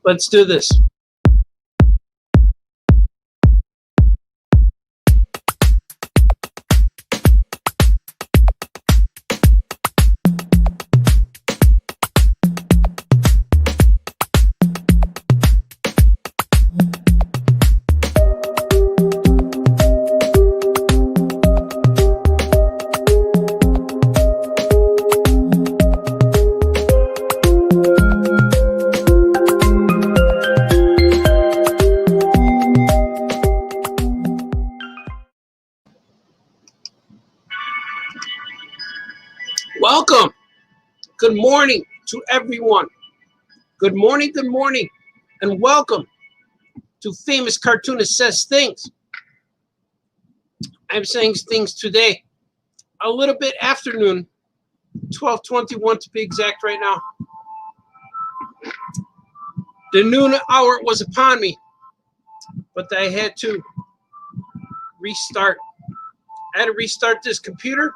Let's do this. Welcome. Good morning to everyone. Good morning, and welcome to Famous Cartoonist Says Things. I'm saying things today, a little bit afternoon, 12:21 to be exact right now. The noon hour was upon me, but I had to restart. I had to restart this computer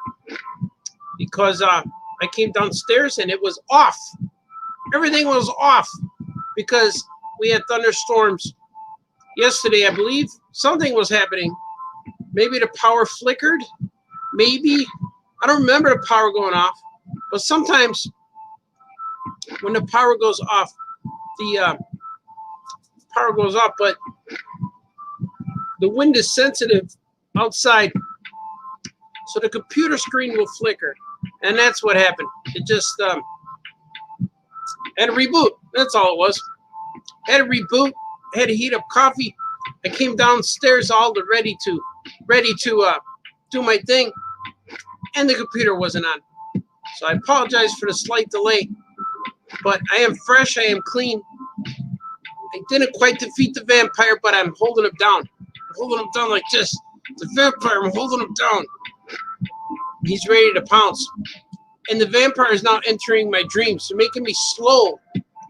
because I came downstairs and it was off. Everything was off because we had thunderstorms yesterday, I believe. Something was happening. Maybe the power flickered. Maybe. I don't remember the power going off. But sometimes when the power goes off, the power goes off, but the wind is sensitive outside, so the computer screen will flicker. And that's what happened. It just had to reboot. That's all it was. Had to reboot. Had to heat up coffee. I came downstairs all ready to do my thing, and the computer wasn't on. So I apologize for the slight delay, but I am fresh. I am clean. I didn't quite defeat the vampire, but I'm holding him down. I'm holding him down like this. The vampire, I'm holding him down. He's ready to pounce. And the vampire is now entering my dreams, so making me slow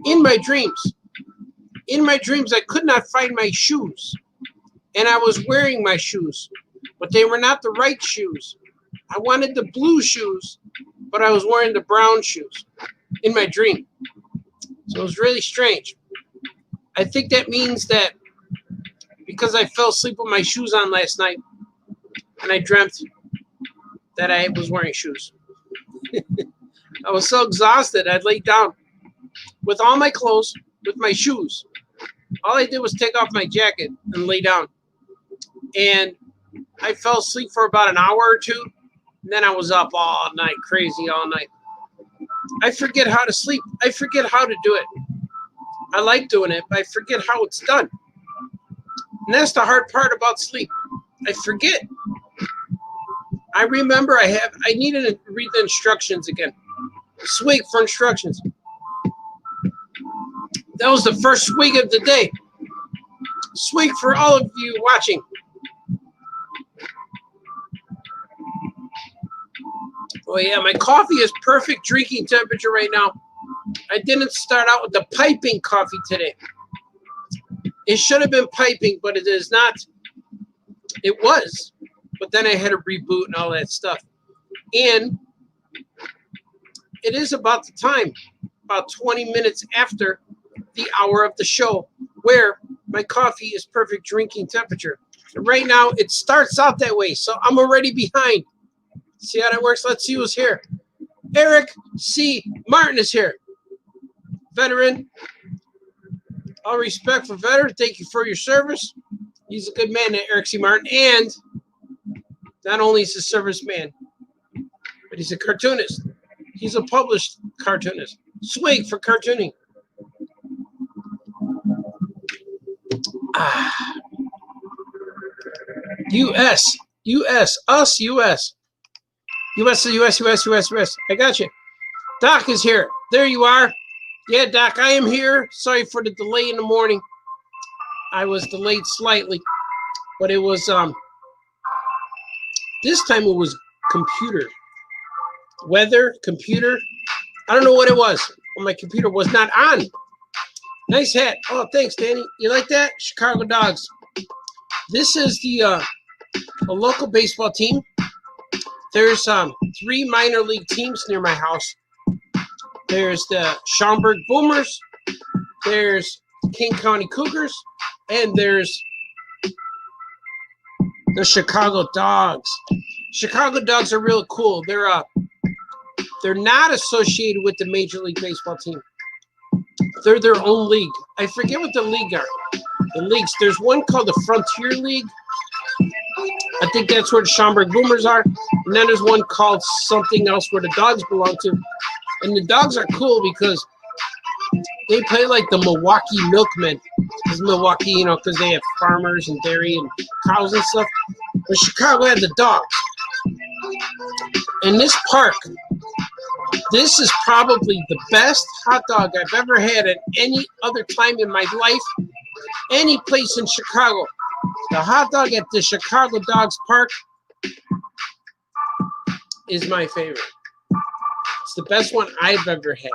in my dreams. In my dreams, I could not find my shoes. And I was wearing my shoes, but they were not the right shoes. I wanted the blue shoes, but I was wearing the brown shoes in my dream. So it was really strange. I think that means that because I fell asleep with my shoes on last night, and I dreamt that I was wearing shoes. I was so exhausted, I'd laid down with all my clothes, with my shoes. All I did was take off my jacket and lay down. And I fell asleep for about an hour or two. And then I was up all night, crazy all night. I forget how to sleep. I forget how to do it. I like doing it, but I forget how it's done. And that's the hard part about sleep. I forget. I remember I needed to read the instructions again. Swig for instructions. That was the first swig of the day. Swig for all of you watching. Oh yeah, my coffee is perfect drinking temperature right now. I didn't start out with the piping coffee today. It should have been piping, but it is not. It was. But then I had to reboot and all that stuff. And it is about the time, about 20 minutes after the hour of the show, where my coffee is perfect drinking temperature. And right now, it starts out that way, so I'm already behind. See how that works? Let's see who's here. Eric C. Martin is here. Veteran. All respect for veteran. Thank you for your service. He's a good man, that Eric C. Martin. And not only is he a serviceman, but he's a cartoonist. He's a published cartoonist. Swig for cartooning. U.S. Us, U.S. U.S. I got you. Doc is here. There you are. Yeah, Doc, I am here. Sorry for the delay in the morning. I was delayed slightly, but it was, this time it was computer. Weather, computer. I don't know what it was. My computer was not on. Nice hat. Oh, thanks, Danny. You like that? Chicago Dogs. This is a local baseball team. There's 3 minor league teams near my house. There's the Schaumburg Boomers. There's King County Cougars, and there's the Chicago Dogs. Chicago Dogs are real cool. They're not associated with the Major League Baseball team. They're their own league. I forget what the league are. The leagues. There's one called the Frontier League. I think that's where the Schaumburg Boomers are. And then there's one called something else where the Dogs belong to. And the Dogs are cool because they play like the Milwaukee Milkmen. Because Milwaukee, you know, because they have farmers and dairy and cows and stuff. But Chicago had the Dogs. And this park, this is probably the best hot dog I've ever had at any other time in my life, any place in Chicago. The hot dog at the Chicago Dogs Park is my favorite. It's the best one I've ever had.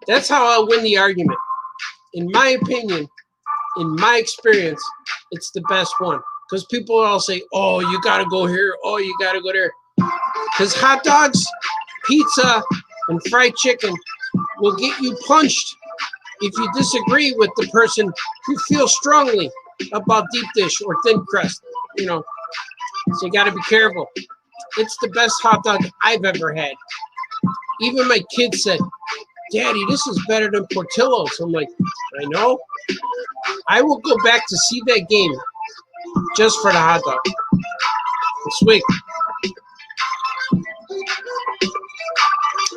That's how I'll win the argument. In my opinion, in my experience, it's the best one. Because people all say, oh, you got to go here. Oh, you got to go there. Because hot dogs, pizza, and fried chicken will get you punched if you disagree with the person who feels strongly about deep dish or thin crust, you know. So you got to be careful. It's the best hot dog I've ever had. Even my kids said, Daddy, this is better than Portillo's. I'm like, I know. I will go back to see that game just for the hot dog. It's sweet.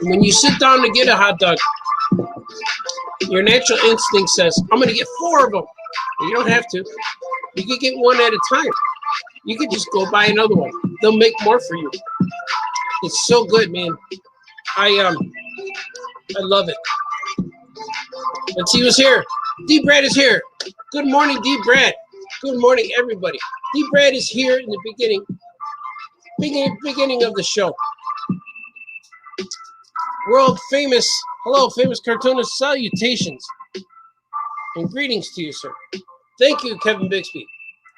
When you sit down to get a hot dog, your natural instinct says, I'm going to get 4 of them. You don't have to. You can get one at a time. You can just go buy another one. They'll make more for you. It's so good, man. I love it. Let's see who's here. D. Brad is here. Good morning, D. Brad. Good morning, everybody. D. Brad is here in the beginning of the show. World famous, hello, famous cartoonist, salutations and greetings to you, sir. Thank you, Kevin Bixby.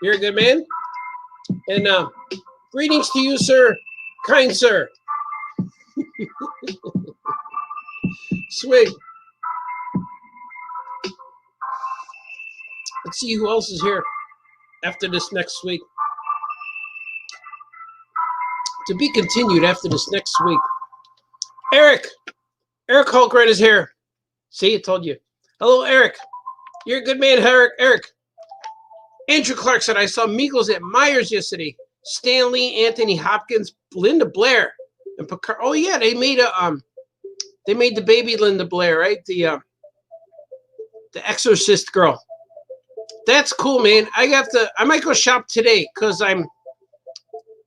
You're a good man. And greetings to you, sir, kind sir. Sweet. Let's see who else is here after this next week. To be continued after this next week. Eric Holgren is here. See, I told you. Hello, Eric. You're a good man, Eric. Andrew Clark said, I saw Migos at Myers yesterday. Stanley, Anthony Hopkins, Linda Blair, and Picard. Oh yeah, they made the baby Linda Blair, right? The Exorcist girl. That's cool, man. I might go shop today because I'm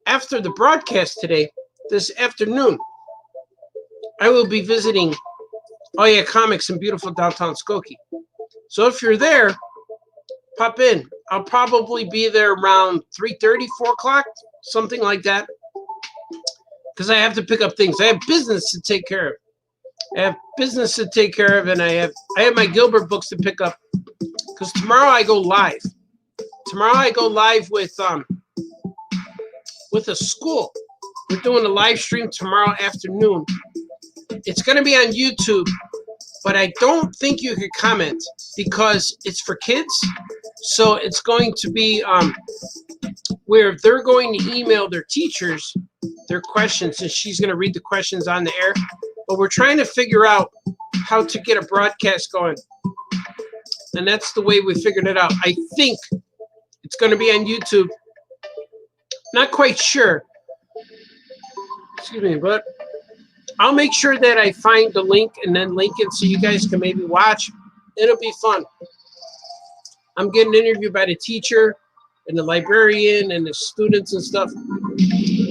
after the broadcast today, this afternoon. I will be visiting Comics in beautiful downtown Skokie. So if you're there, pop in. I'll probably be there around 3:30, 4 o'clock, something like that. Because I have to pick up things. I have business to take care of. And I have my Gilbert books to pick up. Because tomorrow I go live. Tomorrow I go live with a school. We're doing a live stream tomorrow afternoon. It's going to be on YouTube, but I don't think you can comment because it's for kids. So it's going to be where they're going to email their teachers their questions, and she's going to read the questions on the air. But we're trying to figure out how to get a broadcast going. And that's the way we figured it out. I think it's going to be on YouTube. Not quite sure. Excuse me, but I'll make sure that I find the link and then link it so you guys can maybe watch. It'll be fun. I'm getting interviewed by the teacher and the librarian and the students and stuff,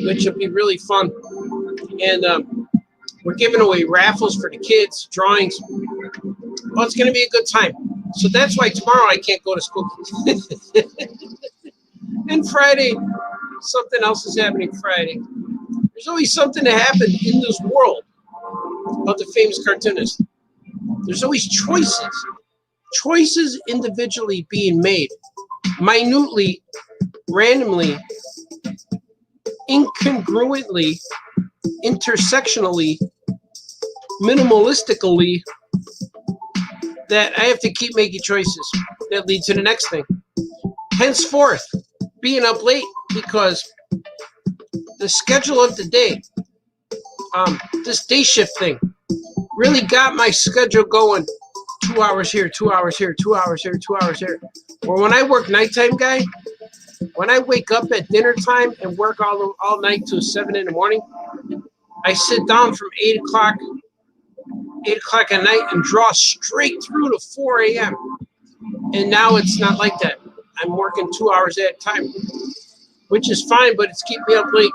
which will be really fun. And we're giving away raffles for the kids, drawings. Oh, it's going to be a good time. So that's why tomorrow I can't go to school. And Friday, something else is happening Friday. There's always something to happen in this world of the famous cartoonist. There's always choices individually being made, minutely, randomly, incongruently, intersectionally, minimalistically, that I have to keep making choices that lead to the next thing. Henceforth, being up late because the schedule of the day, this day shift thing, really got my schedule going. 2 hours here, 2 hours here, 2 hours here, 2 hours here. Or when I work nighttime, guy, when I wake up at dinner time and work all night till 7 in the morning, I sit down from 8 o'clock at night and draw straight through to 4 a.m. And now it's not like that. I'm working 2 hours at a time, which is fine, but it's keeping me up late.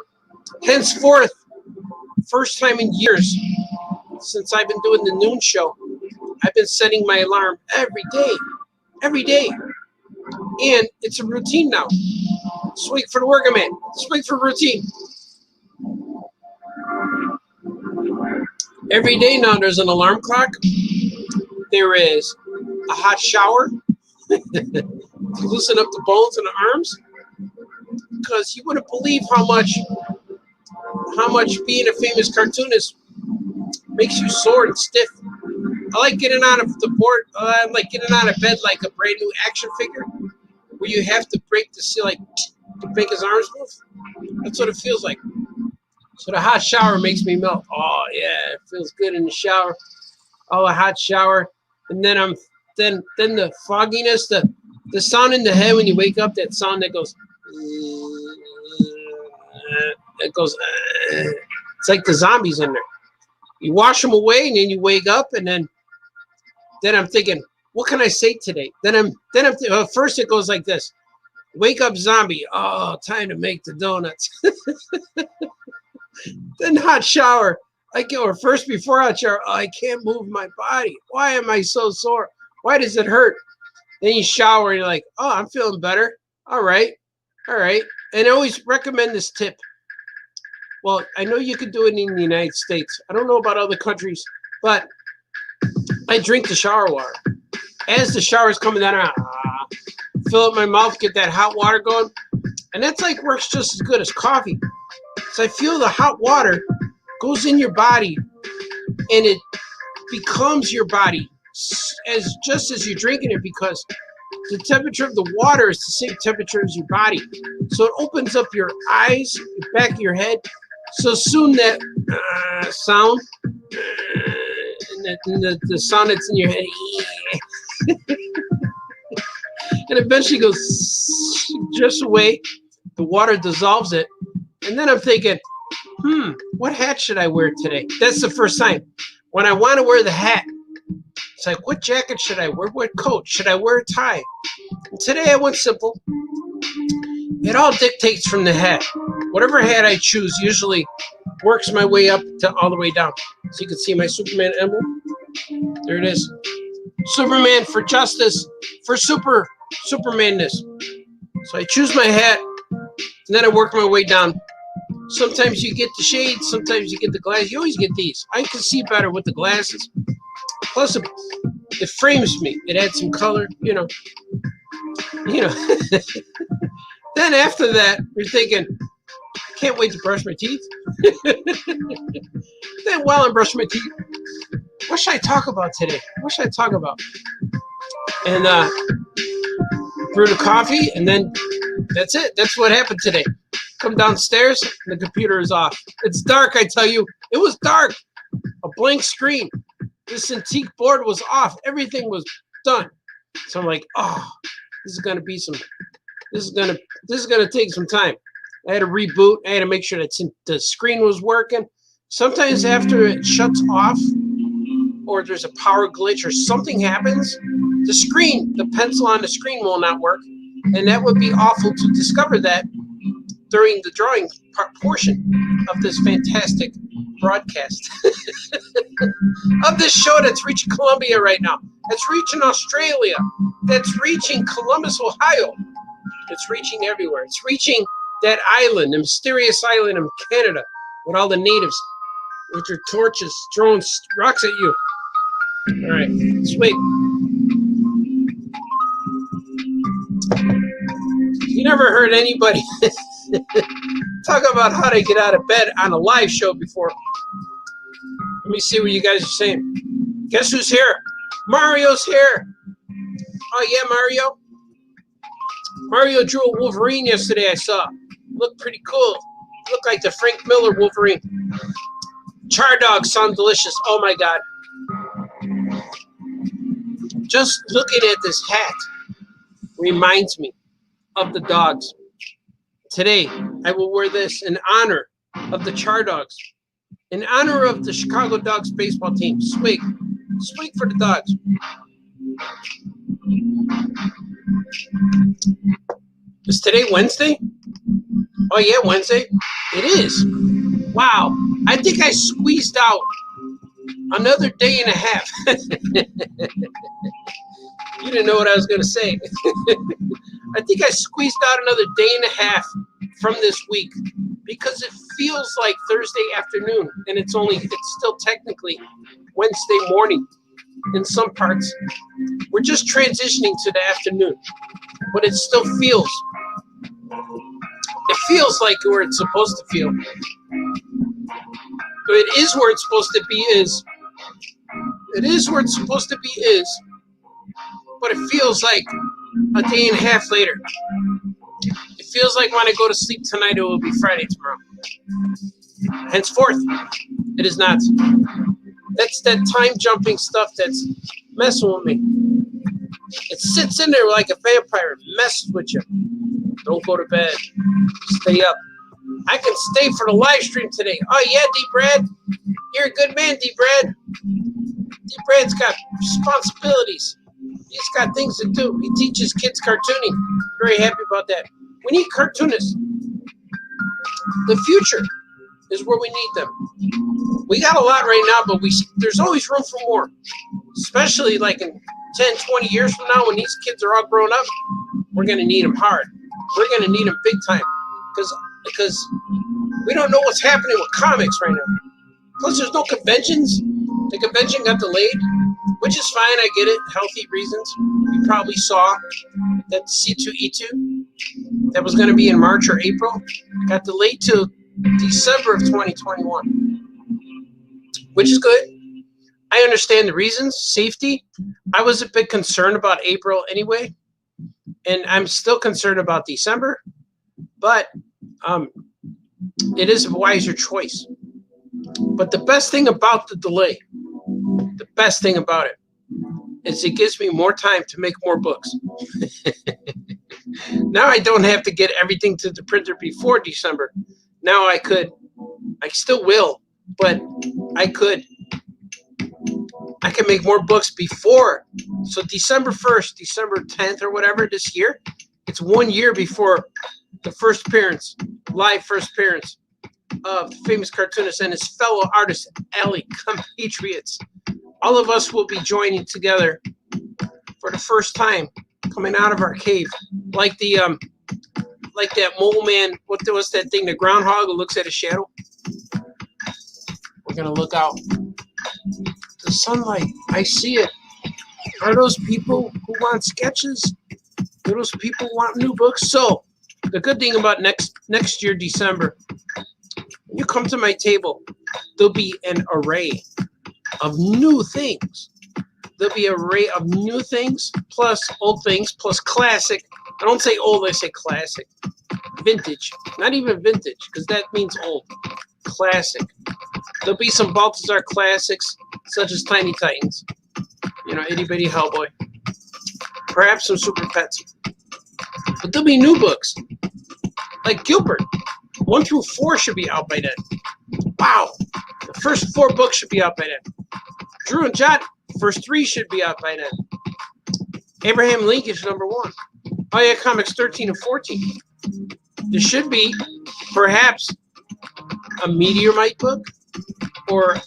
Henceforth, first time in years since I've been doing the noon show, I've been setting my alarm every day. And it's a routine now. Just wait for the working man. Just wait for routine. Every day now there's an alarm clock. There is a hot shower to loosen up the bones in the arms. Because you wouldn't believe how much being a famous cartoonist makes you sore and stiff. I like getting out of the board. I like getting out of bed like a brand new action figure, where you have to break the seal like to make his arms move. That's what it feels like. So the hot shower makes me melt. Oh yeah, it feels good in the shower. Oh, a hot shower, and then then the fogginess, the sound in the head when you wake up. That sound that goes. It's like the zombies in there. You wash them away, and then you wake up, and then I'm thinking, what can I say today? Then first it goes like this: wake up, zombie. Oh, time to make the donuts. Then hot shower. First before hot shower. Oh, I can't move my body. Why am I so sore? Why does it hurt? Then you shower, and you're like, oh, I'm feeling better. All right. And I always recommend this tip. Well, I know you could do it in the United States. I don't know about other countries, but I drink the shower water. As the shower's coming down, I fill up my mouth, get that hot water going. And that's like works just as good as coffee. So I feel the hot water goes in your body and it becomes your body just as you're drinking it, because the temperature of the water is the same temperature as your body. So it opens up your eyes, the back of your head. So soon that sound, and the sound that's in your head, and eventually goes just away. The water dissolves it. And then I'm thinking, what hat should I wear today? That's the first time. When I want to wear the hat, it's like, what jacket should I wear? What coat? Should I wear a tie? And today I went simple. It all dictates from the hat. Whatever hat I choose usually works my way up to all the way down. So you can see my Superman emblem. There it is. Superman for justice, for Supermanness. So I choose my hat, and then I work my way down. Sometimes you get the shades, sometimes you get the glasses. You always get these. I can see better with the glasses. Plus, it frames me. It adds some color, you know. Then after that, you're thinking, can't wait to brush my teeth. Then while I'm brushing my teeth, what should I talk about today? What should I talk about? And brew the coffee, and then that's it. That's what happened today. Come downstairs, and the computer is off. It's dark, I tell you. It was dark. A blank screen. This antique board was off. Everything was done. So I'm like, oh, this is gonna take some time. I had to reboot. I had to make sure that the screen was working. Sometimes after it shuts off, or there's a power glitch or something happens, the pencil on the screen will not work. And that would be awful to discover that during the drawing portion of this fantastic broadcast. Of this show that's reaching Colombia right now. That's reaching Australia. That's reaching Columbus, Ohio. It's reaching everywhere. It's reaching that island, the mysterious island in Canada, with all the natives with their torches throwing rocks at you. All right, let's wait. You never heard anybody talk about how to get out of bed on a live show before. Let me see what you guys are saying. Guess who's here? Mario's here. Oh yeah, Mario. Mario drew a Wolverine yesterday. I saw. Looked pretty cool. Looked like the Frank Miller Wolverine. Char dogs sound delicious. Oh my God. Just looking at this hat reminds me of the dogs. Today, I will wear this in honor of the Char dogs. In honor of the Chicago Dogs baseball team. Swig. Swig for the dogs. Is today Wednesday? Oh yeah, Wednesday. It is. Wow. I think I squeezed out another day and a half. You didn't know what I was going to say. I think I squeezed out another day and a half from this week because it feels like Thursday afternoon and it's still technically Wednesday morning in some parts. We're just transitioning to the afternoon, but it still feels like where it's supposed to feel. It is where it's supposed to be is. It is where it's supposed to be is. But it feels like a day and a half later. It feels like when I go to sleep tonight, it will be Friday tomorrow. Henceforth, it is not. That's that time jumping stuff that's messing with me. It sits in there like a vampire, messes with you. Don't go to bed. Stay up. I can stay for the live stream today. Oh yeah, D-Brad. You're a good man, D-Brad. D-Brad's got responsibilities. He's got things to do. He teaches kids cartooning. Very happy about that. We need cartoonists. The future is where we need them. We got a lot right now, but there's always room for more. Especially like in 10, 20 years from now when these kids are all grown up, we're going to need them hard. We're going to need them big time because we don't know what's happening with comics right now. Plus, there's no conventions. The convention got delayed, which is fine. I get it. Healthy reasons. You probably saw that C2E2 that was going to be in March or April got delayed to December of 2021, which is good. I understand the reasons. Safety. I was a bit concerned about April anyway, and I'm still concerned about December, but it is a wiser choice. But the best thing about the delay, the best thing about it, is it gives me more time to make more books. Now I don't have to get everything to the printer before December. Now I could. I still will, but I could. I can make more books before. So December 1st, December 10th or whatever this year, it's 1 year before the first appearance, live first appearance of the famous cartoonist and his fellow artist, Alley compatriots. All of us will be joining together for the first time, coming out of our cave, like that mole man. What was that thing? The groundhog who looks at a shadow. We're gonna look out. The sunlight. I see it. Are those people who want sketches? Are those people who want new books? So the good thing about next year, December, when you come to my table, there'll be an array of new things. There'll be an array of new things, plus old things, plus classic. I don't say old, I say classic. Vintage. Not even vintage, because that means old. Classic. There'll be some Baltazar classics, such as Tiny Titans. You know, Itty Bitty Hellboy. Perhaps some Super Pets. But there'll be new books. Like Gilbert. 1 through 4 should be out by then. Wow. The first 4 books should be out by then. Drew and Jot, first 3 should be out by then. Abraham Lincoln is number 1. Oh yeah, comics 13 and 14. There should be, perhaps, a Meteorite book, or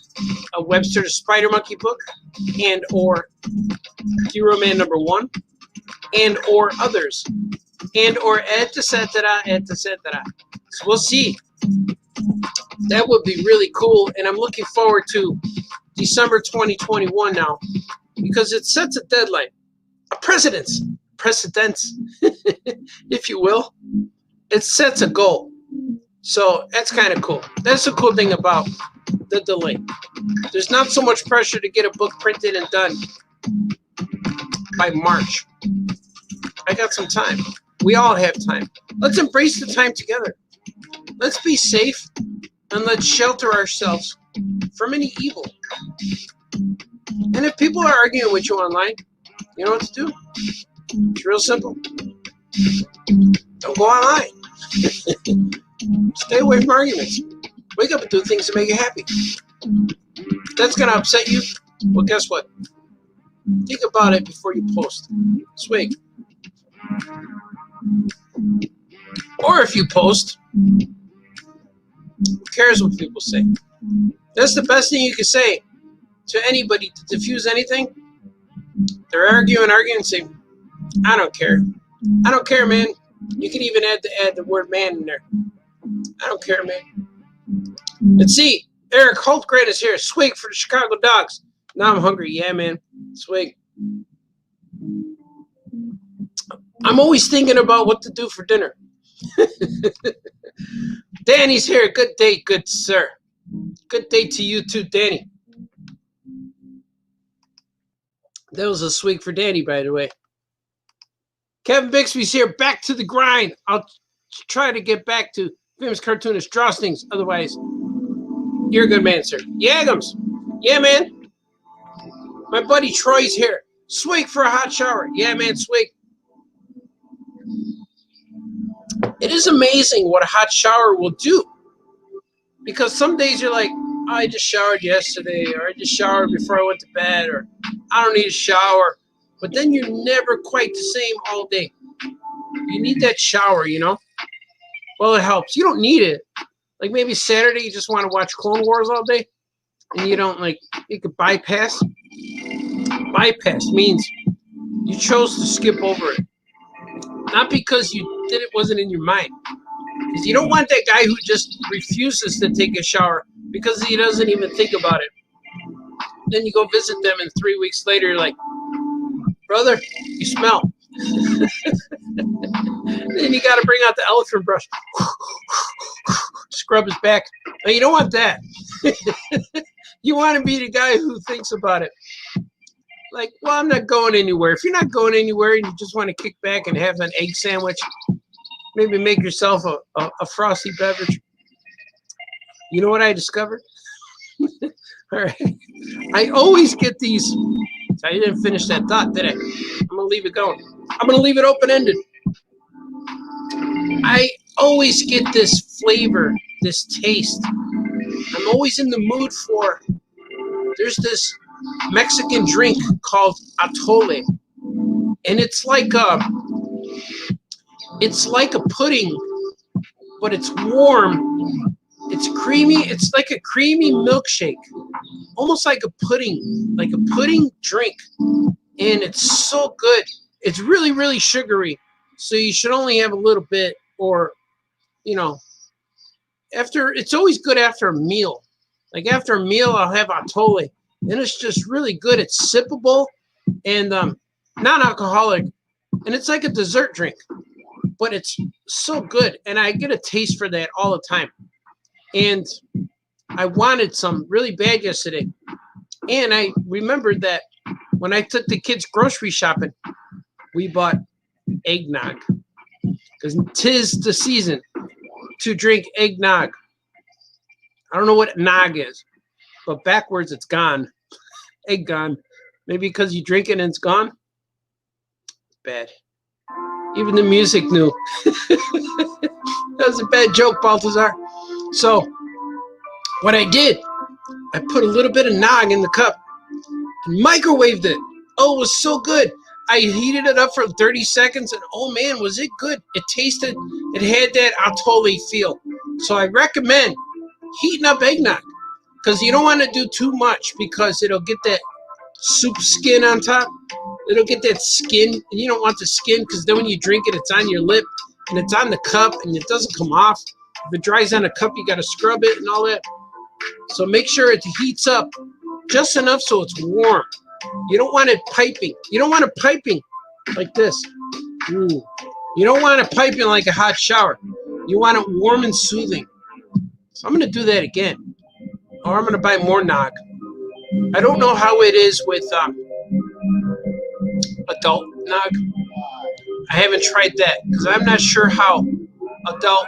a Webster the Spider Monkey book, and or Hero Man number 1, and or others, and or etc., etc. So we'll see. That would be really cool, and I'm looking forward to December 2021 now, because it sets a deadline, a precedence, if you will. It sets a goal. So that's kind of cool. That's the cool thing about the delay. There's not so much pressure to get a book printed and done by March. I got some time. We all have time. Let's embrace the time together. Let's be safe and let's shelter ourselves from any evil. And if people are arguing with you online, you know what to do? It's real simple. Don't go online. Stay away from arguments. Wake up and do things to make you happy. If that's going to upset you, well, guess what? Think about it before you post. Swig. Or if you post, who cares what people say? That's the best thing you can say to anybody to diffuse anything. They're arguing, and say, I don't care. I don't care, man. You can even add the word man in there. I don't care, man. Let's see. Eric Holtgren is here. Swig for the Chicago Dogs. Now I'm hungry. Yeah, man. Swig. I'm always thinking about what to do for dinner. Danny's here. Good day, good sir. Good day to you too, Danny. That was a swig for Danny, by the way. Kevin Bixby's here. Back to the grind. I'll try to get back to famous cartoonist drawstrings. Otherwise, you're a good man, sir. Yagums. Yeah, man. My buddy Troy's here. Swig for a hot shower. Yeah, man, swig. It is amazing what a hot shower will do. Because some days you're like, oh, I just showered yesterday, or I just showered before I went to bed, or I don't need a shower. But then you're never quite the same all day. You need that shower, you know? Well, it helps. You don't need it. Like maybe Saturday you just want to watch Clone Wars all day, and you don't like, you could bypass. Bypass means you chose to skip over it. Not because you did it wasn't in your mind. Because you don't want that guy who just refuses to take a shower because he doesn't even think about it. Then you go visit them, and 3 weeks later you're like, brother, you smell. Then you got to bring out the elephant brush. Scrub his back. But you don't want that. You want to be the guy who thinks about it. Like, well, I'm not going anywhere. If you're not going anywhere and you just want to kick back and have an egg sandwich, maybe make yourself a frosty beverage. You know what I discovered? All right. I always get these. I didn't finish that thought, did I? I'm going to leave it going. I'm going to leave it open-ended. I always get this flavor, this taste. I'm always in the mood for, there's this Mexican drink called atole. And it's like a pudding, but it's warm. It's creamy. It's like a creamy milkshake, almost like a pudding drink. And it's so good. It's really, really sugary. So you should only have a little bit, or, you know, it's always good after a meal. Like after a meal, I'll have atole. And it's just really good. It's sippable and non-alcoholic. And it's like a dessert drink. But it's so good. And I get a taste for that all the time. And I wanted some really bad yesterday. And I remembered that when I took the kids grocery shopping, we bought eggnog. Because 'tis the season to drink eggnog. I don't know what nog is. But backwards, it's gone. Egg gone. Maybe because you drink it and it's gone. Bad. Even the music knew. That was a bad joke, Baltazar. So, what I did, I put a little bit of nog in the cup and microwaved it. Oh, it was so good. I heated it up for 30 seconds, and oh man, was it good. It tasted, it had that atole feel. So I recommend heating up eggnog. Because you don't want to do too much because it'll get that soup skin on top. It'll get that skin, and you don't want the skin because then when you drink it, it's on your lip and it's on the cup and it doesn't come off. If it dries on a cup, you got to scrub it and all that. So make sure it heats up just enough so it's warm. You don't want it piping. You don't want it piping like this. Ooh. You don't want it piping like a hot shower. You want it warm and soothing. So I'm going to do that again. Or I'm going to buy more nog. I don't know how it is with adult nog. I haven't tried that because I'm not sure how adult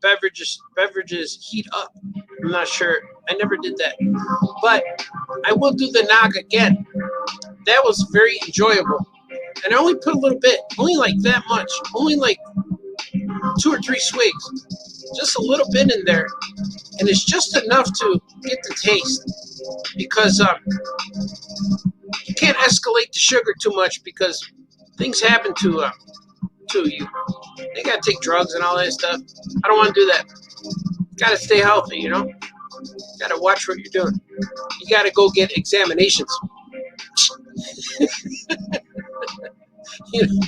beverages heat up. I'm not sure. I never did that. But I will do the nog again. That was very enjoyable. And I only put a little bit, only like that much, only like 2 or 3 swigs, just a little bit in there. And it's just enough to get the taste because you can't escalate the sugar too much because things happen to you. They got to take drugs and all that stuff. I don't want to do that. Got to stay healthy, you know? Got to watch what you're doing. You got to go get examinations. You know,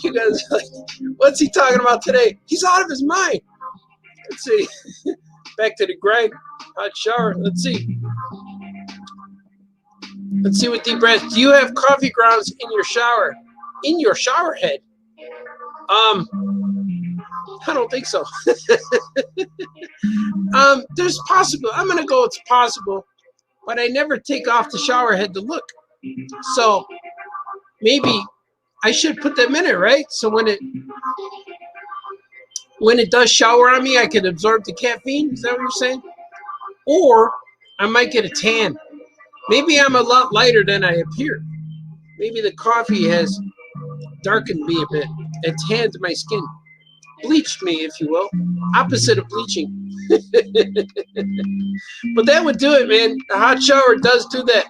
you guys are like, what's he talking about today? He's out of his mind. Let's see. Back to the Greg hot shower. Let's see. Let's see what deep breath. Do you have coffee grounds in your shower? In your shower head? I don't think so. There's possible. I'm gonna go. It's possible, but I never take off the shower head to look. So maybe I should put them in it, right? So when it does shower on me, I can absorb the caffeine. Is that what you're saying? Or I might get a tan. Maybe I'm a lot lighter than I appear. Maybe the coffee has darkened me a bit. It tanned my skin. Bleached me, if you will. Opposite of bleaching. But that would do it, man. The hot shower does do that.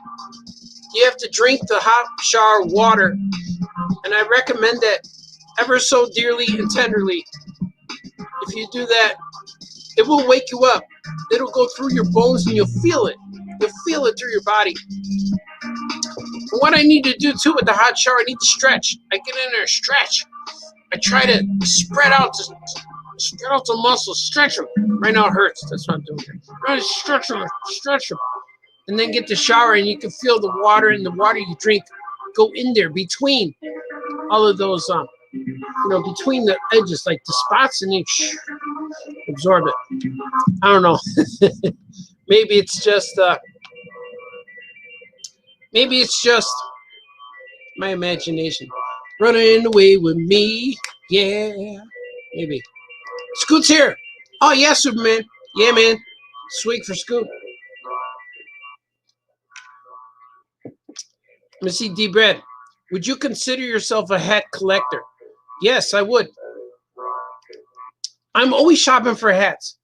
You have to drink the hot shower water. And I recommend that ever so dearly and tenderly. If you do that, it will wake you up. It'll go through your bones and you'll feel it. You'll feel it through your body. But what I need to do too with the hot shower, I need to stretch. I get in there and stretch. I try to spread out the muscles, stretch them. Right now it hurts. That's what I'm doing here. Try to stretch them, and then get the shower, and you can feel the water and the water you drink go in there between all of those, between the edges, like the spots, and you absorb it. I don't know. Maybe it's just my imagination running away with me. Yeah, maybe. Scoot's here. Oh yeah, Superman. Yeah, man. Swig for Scoot. Let me see, D Bread. Would you consider yourself a hat collector? Yes, I would. I'm always shopping for hats.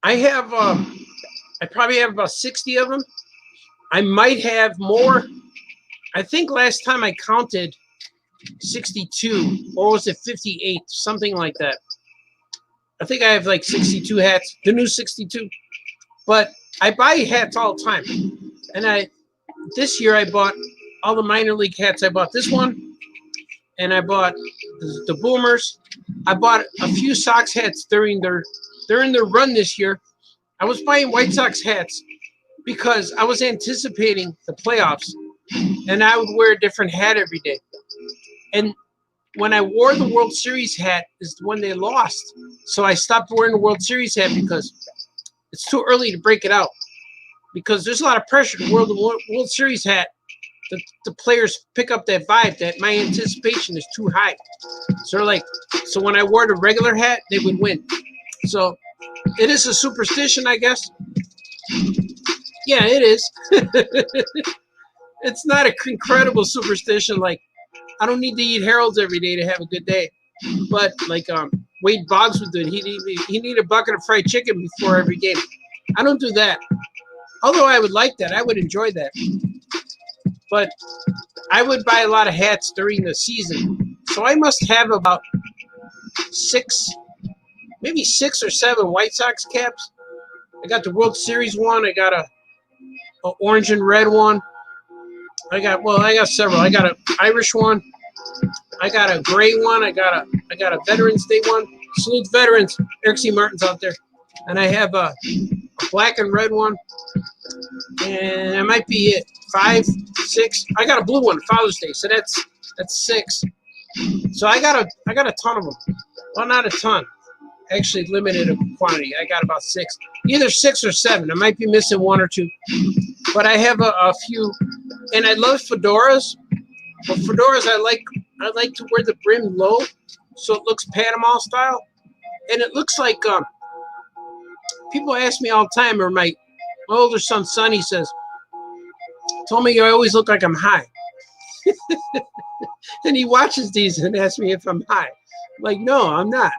I have I probably have about 60 of them. I might have more. I think last time I counted 62, or was it 58? Something like that. I think I have like 62 hats, the new 62. But I buy hats all the time. And this year I bought all the minor league hats. I bought this one, and I bought the Boomers. I bought a few Sox hats during their run this year. I was buying White Sox hats because I was anticipating the playoffs, and I would wear a different hat every day. And when I wore the World Series hat is when they lost. So I stopped wearing the World Series hat because it's too early to break it out. Because there's a lot of pressure to wear the World Series hat. The players pick up that vibe that my anticipation is too high. So when I wore the regular hat, they would win. So it is a superstition, I guess. Yeah, it is. It's not an incredible superstition. Like, I don't need to eat Harold's every day to have a good day. But like Wade Boggs would do it. He need a bucket of fried chicken before every game. I don't do that. Although I would like that. I would enjoy that. But I would buy a lot of hats during the season. So I must have about 6 or 7 White Sox caps. I got the World Series one. I got a orange and red one. I got several. I got an Irish one. I got a gray one. I got a Veterans Day one. Salute veterans. Eric C. Martin's out there. And I have a black and red one. And that might be it. 5, 6. I got a blue one, Father's Day. So that's 6. So I got a ton of them. Well, not a ton. Actually, limited quantity. I got about 6. Either 6 or 7. I might be missing 1 or 2. But I have a few. And I love fedoras. But fedoras, I like to wear the brim low, so it looks Panama style, and it looks like people ask me all the time, or my older son Sonny says, "Told me you always look like I'm high," and he watches these and asks me if I'm high. I'm like, no, I'm not,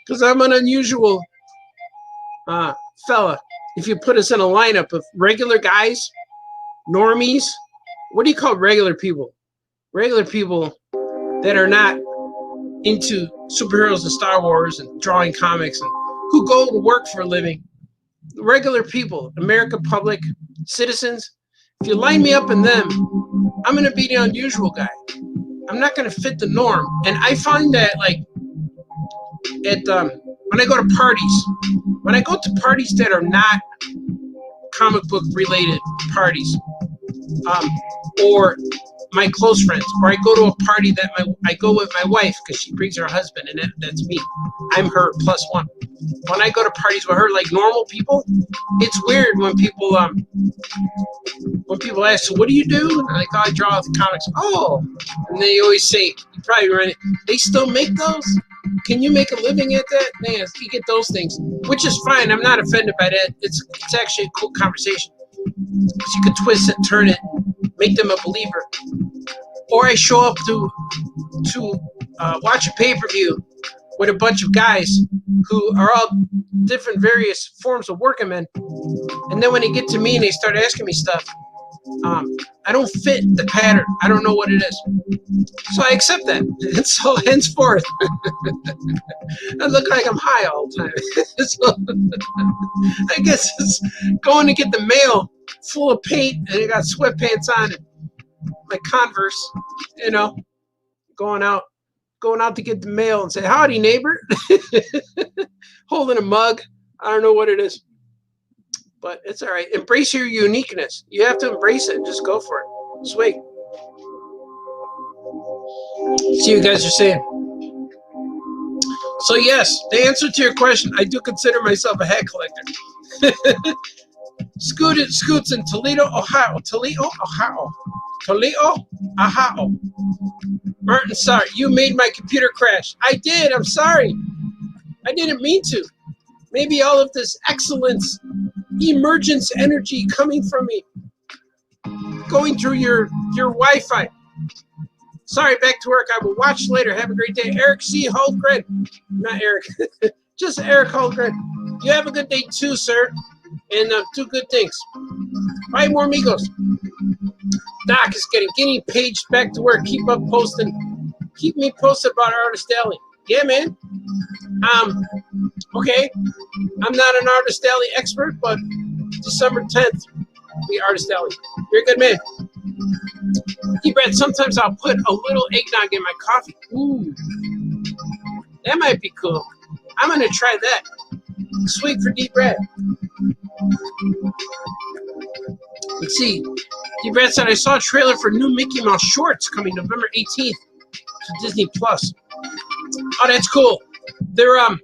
because I'm an unusual fella. If you put us in a lineup of regular guys, normies, what do you call regular people? Regular people that are not into superheroes and Star Wars and drawing comics and who go to work for a living. Regular people, American public citizens. If you line me up in them, I'm going to be the unusual guy. I'm not going to fit the norm. And I find that, like, at when I go to parties that are not comic book related parties, or my close friends, or I go to a party that I go with my wife because she brings her husband, and that's me. I'm her plus one. When I go to parties with her, like normal people, it's weird when people ask, "So what do you do?" And I'm like, "Oh, I draw the comics." Oh, and they always say, "You probably run it. They still make those? Can you make a living at that?" Man, you get those things, which is fine. I'm not offended by that. It's actually a cool conversation. Because you could twist it, turn it, make them a believer. Or I show up to watch a pay-per-view with a bunch of guys who are all different various forms of working men. And then when they get to me and they start asking me stuff, I don't fit the pattern. I don't know what it is. So I accept that. And so henceforth, I look like I'm high all the time. So I guess it's going to get the mail full of paint and I got sweatpants on and my Converse, going out to get the mail and say, "Howdy, neighbor." Holding a mug. I don't know what it is. But it's all right. Embrace your uniqueness. You have to embrace it. Just go for it. Sweet. See what you guys are saying. So yes, the answer to your question, I do consider myself a hat collector. Scoots in Toledo, Ohio. Toledo, Ohio. Martin, sorry, you made my computer crash. I did. I'm sorry. I didn't mean to. Maybe all of this excellence, emergence energy coming from me, going through your Wi-Fi. Sorry, back to work. I will watch later. Have a great day. Eric C. Holgren. Not Eric. Just Eric Holgren. You have a good day too, sir. And do good things. Bye, more amigos. Doc is getting paged back to work. Keep up posting. Keep me posted about Artist Alley. Yeah, man. Okay. I'm not an Artist Alley expert, but December 10th, the Artist Alley. You're a good man. D-Brad, sometimes I'll put a little eggnog in my coffee. Ooh. That might be cool. I'm going to try that. Sweet for D-Brad. Let's see. D-Brad said, I saw a trailer for new Mickey Mouse shorts coming November 18th to Disney Plus. Oh, that's cool. They're, I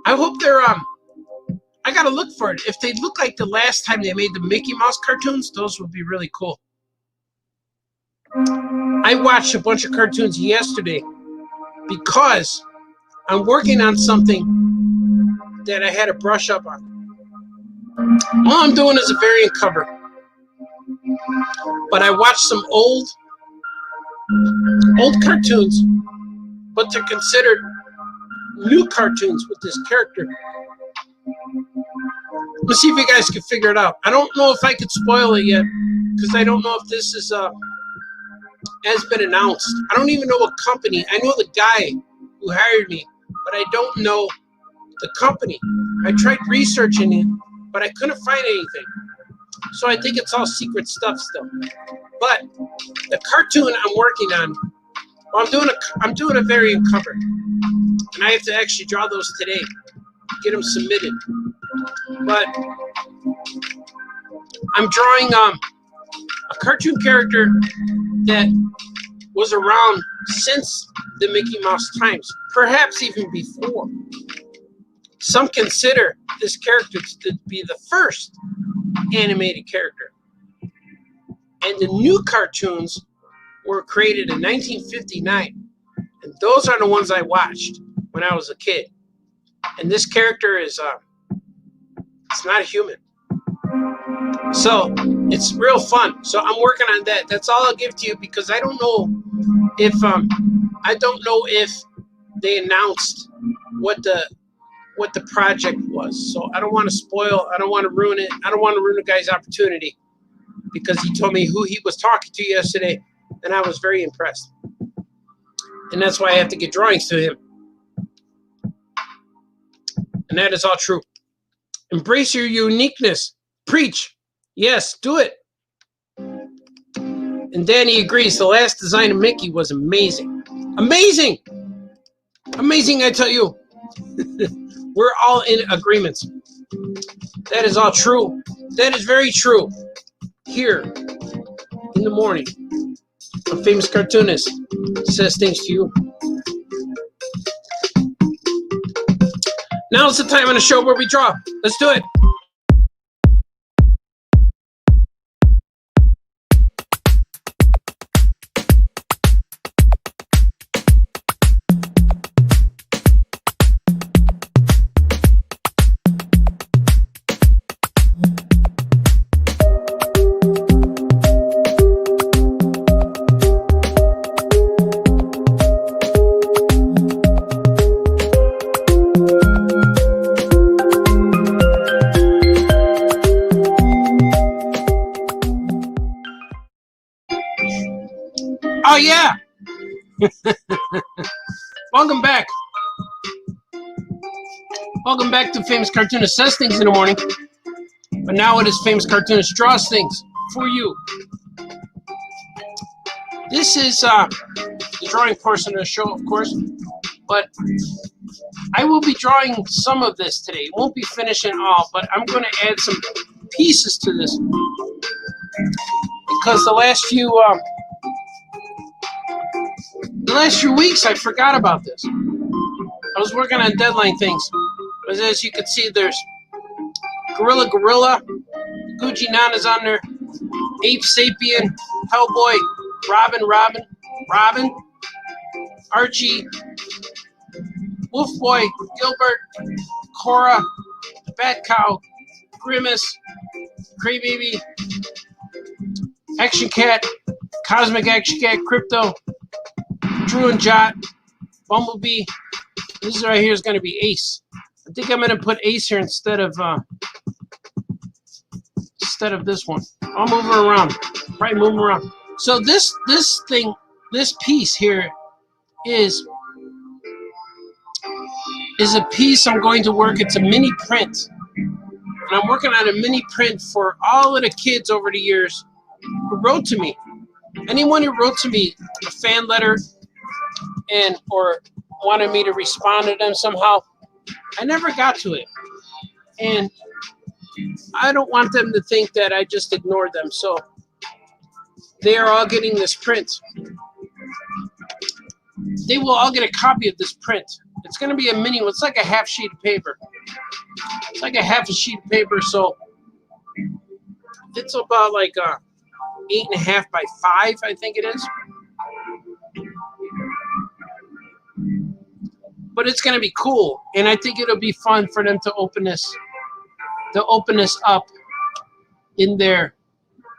hope they're, I gotta look for it. If they look like the last time they made the Mickey Mouse cartoons, those would be really cool. I watched a bunch of cartoons yesterday because I'm working on something that I had to brush up on. All I'm doing is a variant cover. But I watched some old cartoons, but they're considered new cartoons with this character. Let's see if you guys can figure it out. I don't know if I could spoil it yet, because I don't know if this is has been announced. I don't even know what company. I know the guy who hired me, but I don't know the company. I tried researching it, but I couldn't find anything. So I think it's all secret stuff still. But the cartoon I'm working on, well, I'm doing a variant cover, and I have to actually draw those today, get them submitted. But I'm drawing a cartoon character that was around since the Mickey Mouse times, perhaps even before. Some consider this character to be the first animated character. And the new cartoons were created in 1959. And those are the ones I watched when I was a kid. And this character is, it's not a human. So it's real fun. So I'm working on that. That's all I'll give to you because I don't know if they announced what the project was. So I don't want to spoil. I don't want to ruin it. I don't want to ruin the guy's opportunity because he told me who he was talking to yesterday, and I was very impressed. And that's why I have to get drawings to him. And that is all true. Embrace your uniqueness. Preach. Yes, do it. And Danny agrees. The last design of Mickey was amazing. Amazing! Amazing, I tell you. We're all in agreement. That is all true. That is very true. Here, in the morning, a famous cartoonist says things to you. Now it's the time on the show where we draw. Let's do it. Oh, yeah. Welcome back. Welcome back to Famous Cartoonist Says Things in the Morning. But now it is Famous Cartoonist Draws Things for you. This is the drawing portion of the show, of course. But I will be drawing some of this today. It won't be finishing all, but I'm going to add some pieces to this. Because the last few weeks, I forgot about this. I was working on deadline things. But as you can see, there's Gorilla, Gucci Nana's on there, Ape Sapien, Hellboy, Robin, Archie, Wolf Boy, Gilbert, Cora, Bat Cow, Grimace, Crybaby, Action Cat, Cosmic Action Cat, Crypto, Drew and Jot, Bumblebee. This right here is going to be Ace. I think I'm going to put Ace here instead of this one. I'll move her around. Probably move her around. So this piece here is a piece I'm going to work. It's a mini print. And I'm working on a mini print for all of the kids over the years who wrote to me. Anyone who wrote to me a fan letter or wanted me to respond to them somehow, I never got to it. And I don't want them to think that I just ignored them. So they are all getting this print. They will all get a copy of this print. It's going to be a mini one. It's like a half sheet of paper. It's like a half a sheet of paper. So it's about like 8.5 by 5, I think it is. But it's going to be cool, and I think it'll be fun for them to open this up in the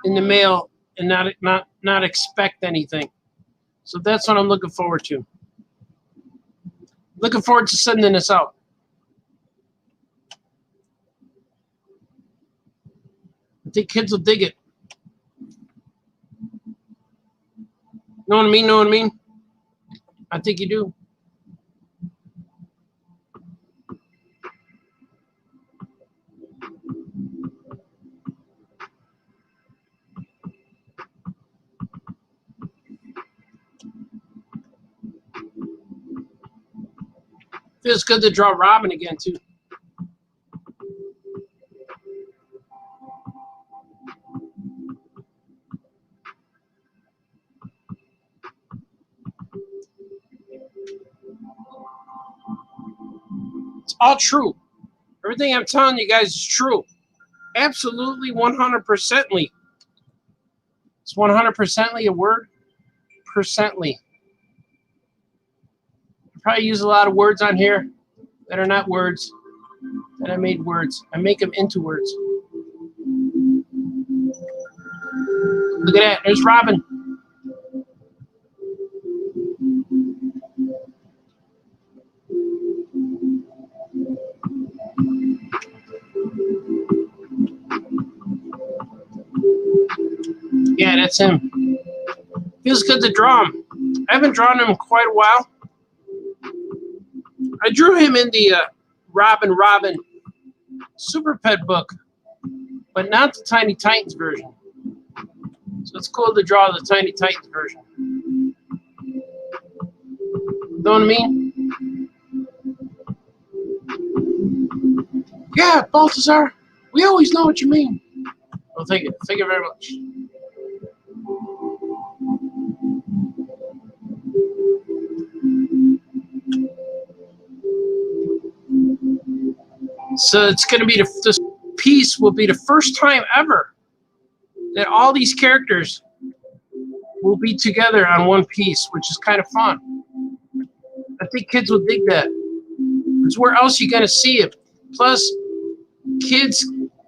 mail and not expect anything. So that's what I'm looking forward to. Looking forward to sending this out. I think kids will dig it. Know what I mean? Know what I mean? I think you do. Feels good to draw Robin again, too. It's all true. Everything I'm telling you guys is true. Absolutely 100%ly. It's It's 100%ly a word. Percently. I probably use a lot of words on here that are not words. That I made words. I make them into words. Look at that. There's Robin. Yeah, that's him. Feels good to draw him. I haven't drawn him in quite a while. I drew him in the Robin Super Pet book, but not the Tiny Titans version. So it's cool to draw the Tiny Titans version. Know what I mean? Yeah, Baltazar. We always know what you mean. Well, thank you. Thank you very much. So it's going to be this piece will be the first time ever that all these characters will be together on one piece, which is kind of fun. I think kids will dig that. Because where else are you going to see it? Plus, kids,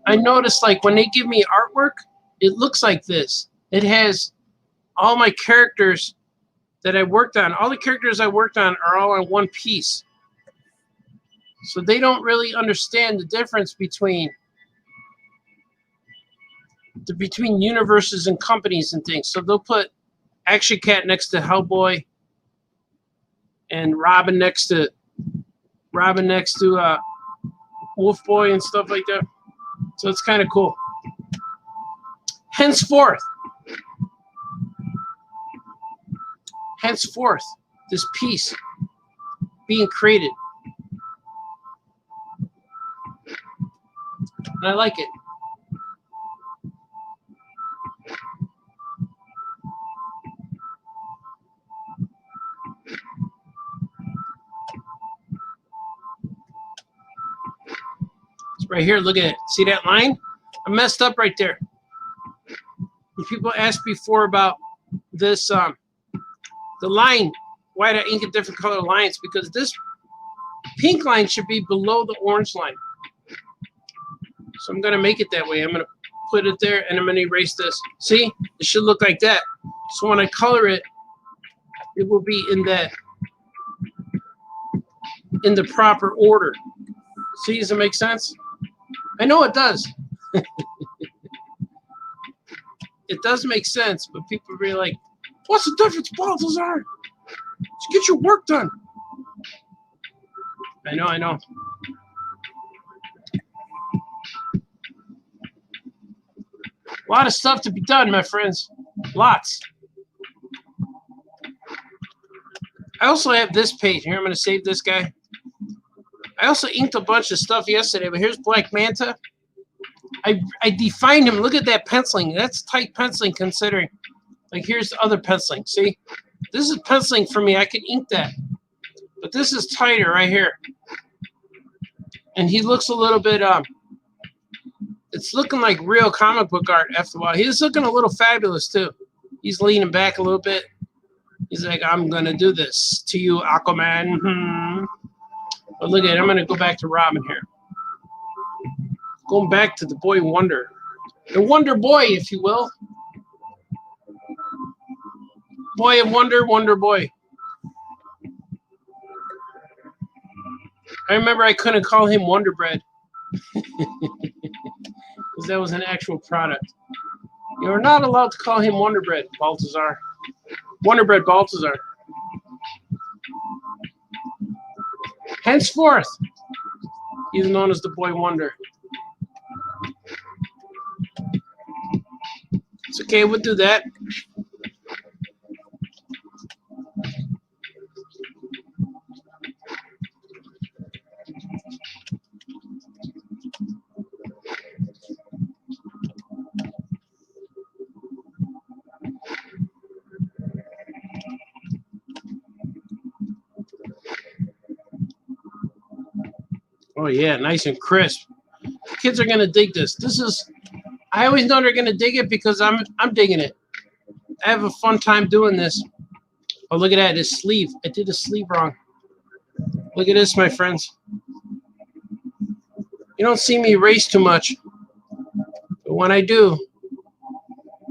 I noticed like when they give me artwork, it looks like this. It has all my characters that I worked on. All the characters I worked on are all on one piece. So they don't really understand the difference between universes and companies and things. So they'll put Action Cat next to Hellboy and Robin next to Wolf Boy and stuff like that. So it's kind of cool. Henceforth, this piece being created. And I like it. It's right here. Look at it. See that line? I messed up right there. And people asked before about this, the line. Why did I ink a different color lines? Because this pink line should be below the orange line. So I'm going to make it that way. I'm going to put it there, and I'm going to erase this. See? It should look like that. So when I color it, it will be in the proper order. See, does it make sense? I know it does. It does make sense, but people are really like, what's the difference, Baltazar? Just get your work done. I know. A lot of stuff to be done, my friends. Lots. I also have this page. Here, I'm going to save this guy. I also inked a bunch of stuff yesterday, but here's Black Manta. I defined him. Look at that penciling. That's tight penciling considering. Like, here's the other penciling. See? This is penciling for me. I can ink that. But this is tighter right here. And he looks a little bit, it's looking like real comic book art after a while. He's looking a little fabulous, too. He's leaning back a little bit. He's like, I'm going to do this to you, Aquaman. But look at it. I'm going to go back to Robin here. Going back to the Boy Wonder. The Wonder Boy, if you will. Boy of Wonder, Wonder Boy. I remember I couldn't call him Wonder Bread. Because that was an actual product. You're not allowed to call him Wonder Bread, Baltazar. Wonder Bread Baltazar. Henceforth, he's known as the Boy Wonder. It's okay, we'll do that. Oh yeah, nice and crisp. Kids are gonna dig this. I always know they're gonna dig it because I'm digging it. I have a fun time doing this. Oh, look at that, his sleeve. I did his sleeve wrong. Look at this, my friends. You don't see me erase too much. But when I do,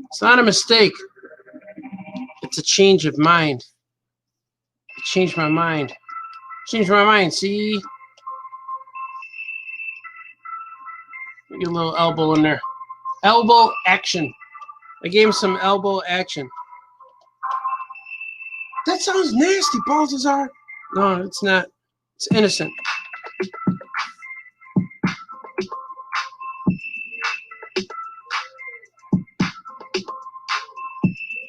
it's not a mistake. It's a change of mind. I changed my mind. Changed my mind, see? Get a little elbow in there. Elbow action. I gave him some elbow action. That sounds nasty, Baltazar. No, it's not. It's innocent.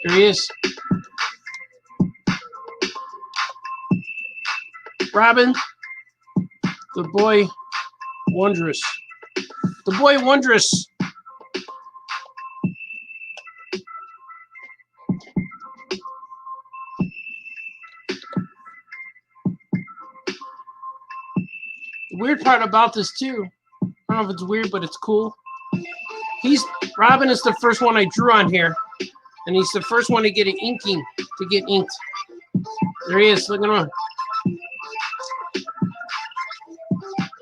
Here he is. Robin, the boy wondrous. The boy wondrous. The weird part about this too, I don't know if it's weird, but it's cool. Robin is the first one I drew on here, and he's the first one to get an inking, to get inked. There he is, look at him.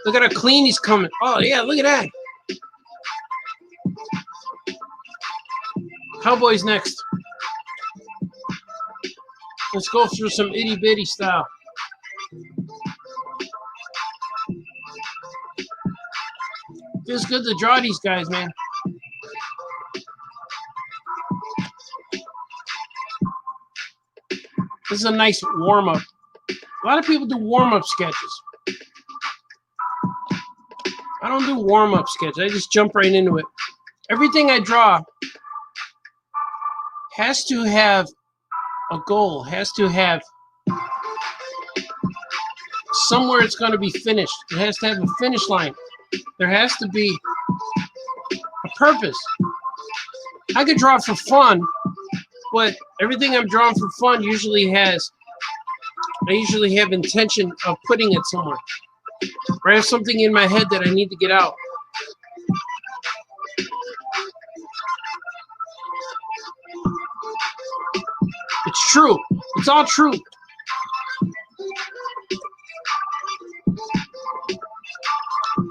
Look at how clean he's coming. Oh yeah, look at that. Cowboy's next. Let's go through some itty bitty style. Feels good to draw these guys, man. This is a nice warm-up. A lot of people do warm-up sketches. I don't do warm-up sketches. I just jump right into it. Everything I draw has to have a goal, has to have somewhere it's going to be finished. It has to have a finish line. There has to be a purpose. I could draw for fun, but everything I'm drawing for fun I usually have intention of putting it somewhere. Or I have something in my head that I need to get out. It's true. It's all true.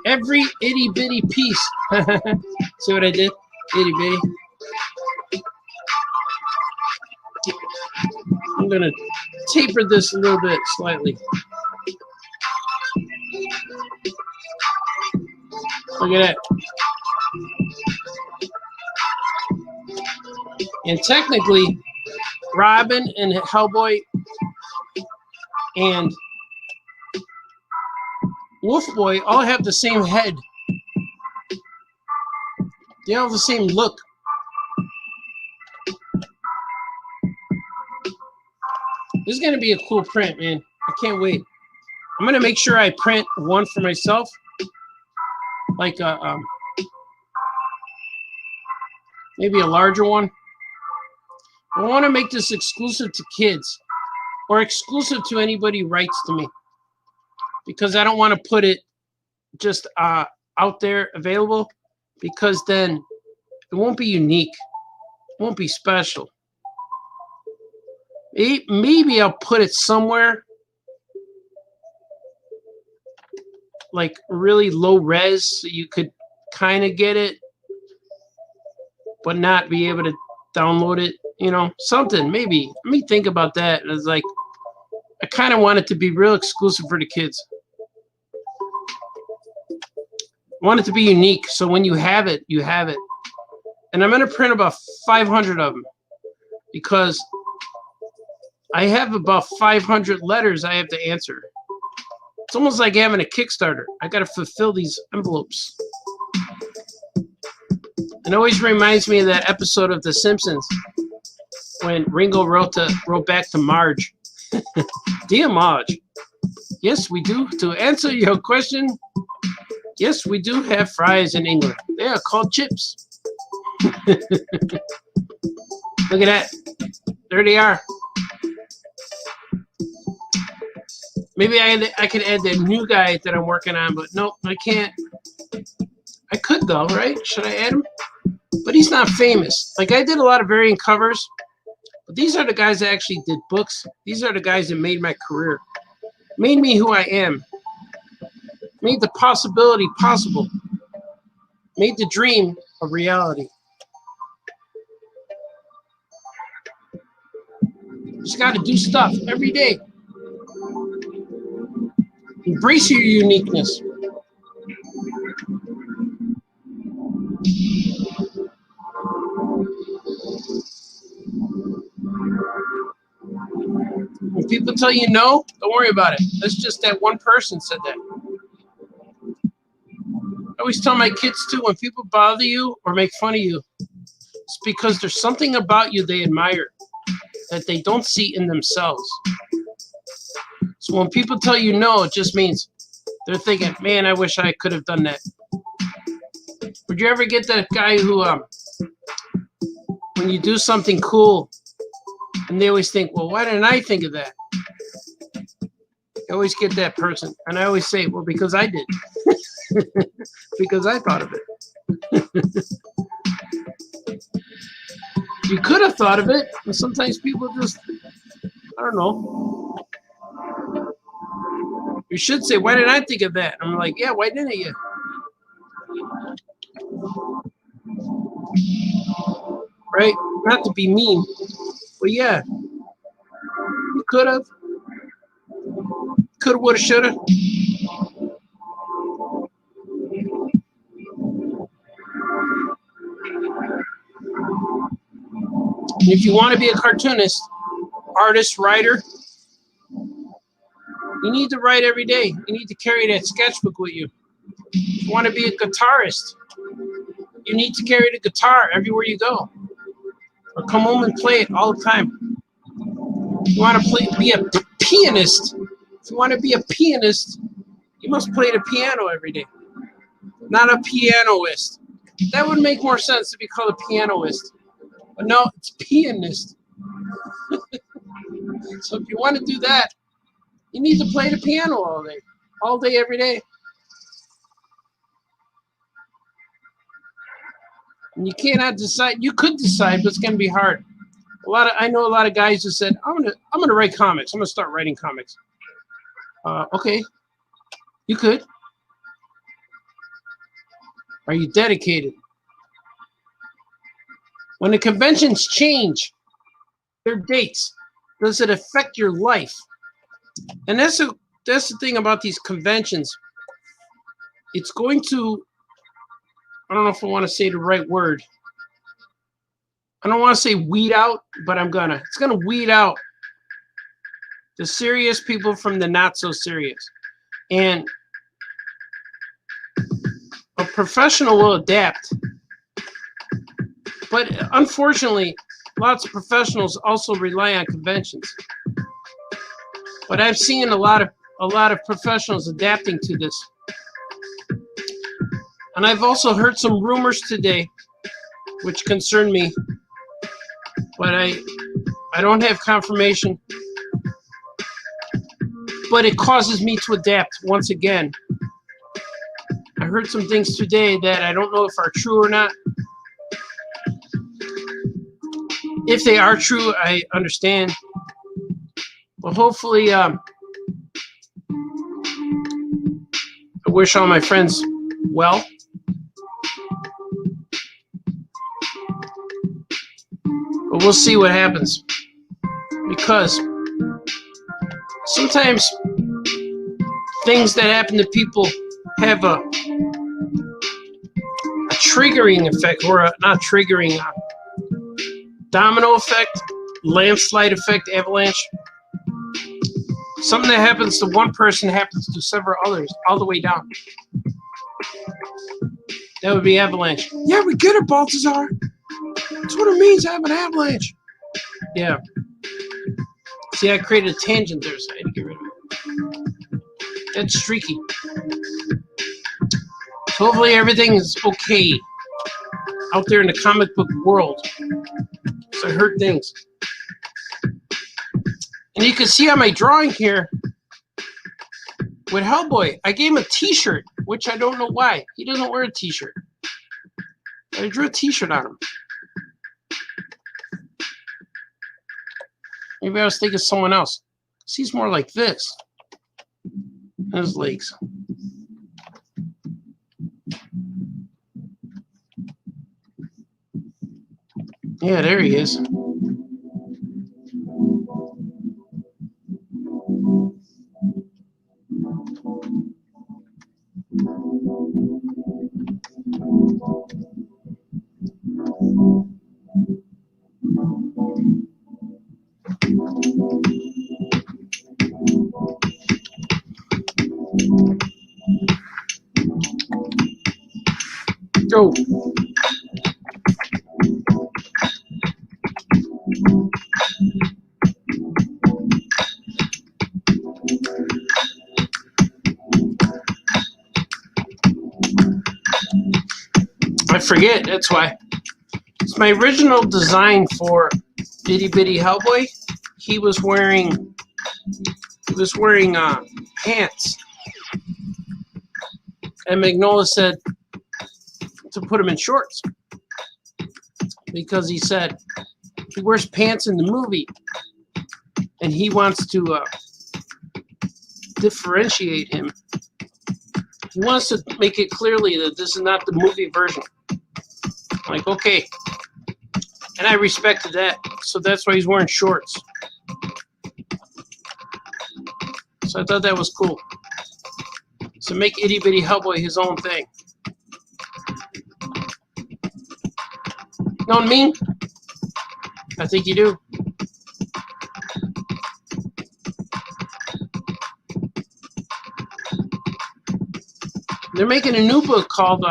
Every itty bitty piece. See what I did? Itty bitty. I'm gonna taper this a little bit slightly. Look at that. And technically, Robin and Hellboy and Wolfboy all have the same head. They all have the same look. This is going to be a cool print, man. I can't wait. I'm going to make sure I print one for myself. Like maybe a larger one. I want to make this exclusive to kids or exclusive to anybody who writes to me, because I don't want to put it just out there available, because then it won't be unique. It won't be special. Maybe I'll put it somewhere like really low res so you could kind of get it but not be able to download it, you know, something. Maybe let me think about that. It's like I kind of want it to be real exclusive for the kids. I want it to be unique, so when you have it, you have it. And I'm going to print about 500 of them, because I have about 500 letters I have to answer. It's almost like having a Kickstarter. I got to fulfill these envelopes. It always reminds me of that episode of The Simpsons when Ringo wrote back to Marge. Dear Marge, yes, we do. To answer your question, yes, we do have fries in England. They are called chips. Look at that. There they are. Maybe I could add that new guy that I'm working on, but nope, I can't. I could though, right? Should I add him? But he's not famous. Like, I did a lot of variant covers, But these are the guys that actually did books. These are the guys that made my career, made me who I am, made the possibility possible, made the dream a reality. Just got to do stuff every day. Embrace your uniqueness. When people tell you no, don't worry about it. That's just that one person said that. I always tell my kids too, when people bother you or make fun of you, it's because there's something about you they admire that they don't see in themselves. So when people tell you no, it just means they're thinking, man, I wish I could have done that. Would you ever get that guy who, when you do something cool, and they always think, well, why didn't I think of that? I always get that person. And I always say, well, because I did. Because I thought of it. You could have thought of it. But sometimes people just, I don't know. You should say, why didn't I think of that? I'm like, yeah, why didn't you? Right? Not to be mean. But yeah. You could have. Could have, would have, should have. If you want to be a cartoonist, artist, writer, you need to write every day. You need to carry that sketchbook with you. If you want to be a guitarist, you need to carry the guitar everywhere you go. Or come home and play it all the time. If you want to be a pianist, if you want to be a pianist, you must play the piano every day. Not a pianoist. That would make more sense to be called a pianoist. But no, it's pianist. So if you want to do that, you need to play the piano all day, every day. And you cannot decide. You could decide, but it's going to be hard. I know a lot of guys who said, I'm gonna write comics. I'm gonna start writing comics. Okay, you could. Are you dedicated? When the conventions change their dates, does it affect your life? And that's the thing about these conventions. It's going to, I don't know if I want to say the right word. I don't want to say weed out, but it's gonna weed out the serious people from the not so serious. And a professional will adapt. But unfortunately, lots of professionals also rely on conventions. But I've seen a lot of professionals adapting to this. And I've also heard some rumors today which concern me. But I don't have confirmation. But it causes me to adapt once again. I heard some things today that I don't know if are true or not. If they are true, I understand. But hopefully, I wish all my friends well. But we'll see what happens. Because sometimes things that happen to people have a triggering effect, or not triggering, domino effect, landslide effect, avalanche. Something that happens to one person happens to several others, all the way down. That would be avalanche. Yeah, we get it, Baltazar. That's what it means to have an avalanche. Yeah. See, I created a tangent there, so I had to get rid of it. That's streaky. So hopefully everything is okay out there in the comic book world. So I heard things. And you can see on my drawing here with Hellboy, I gave him a t-shirt, which I don't know why. He doesn't wear a t-shirt. I drew a t-shirt on him. Maybe I was thinking someone else. He's more like this. His legs. Yeah, there he is. Go. I forget, that's why. It's my original design for Itty Bitty Hellboy. He was wearing pants. And Magnola said to put him in shorts. Because he said he wears pants in the movie. And he wants to differentiate him. He wants to make it clearly that this is not the movie version. I'm like, okay. And I respected that. So that's why he's wearing shorts. So I thought that was cool. So make Itty Bitty Hellboy his own thing. Know what I mean? I think you do. They're making a new book called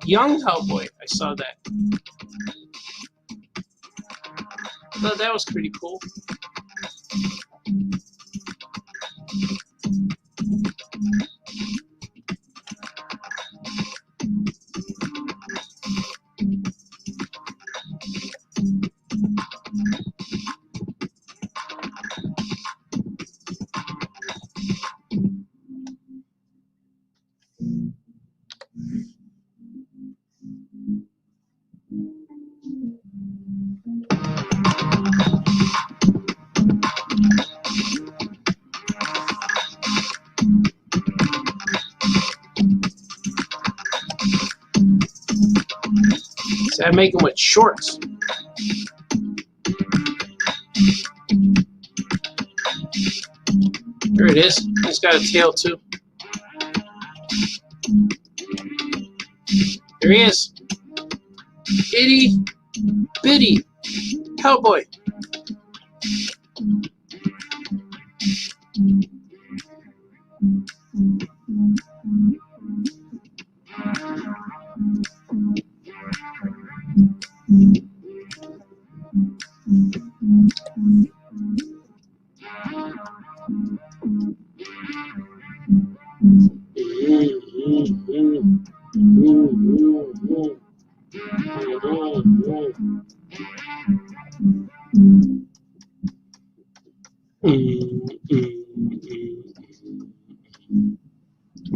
Young Hellboy. I saw that. I thought that was pretty cool. So I make them with shorts. There it is. He's got a tail too. There he is. Itty Bitty Hellboy.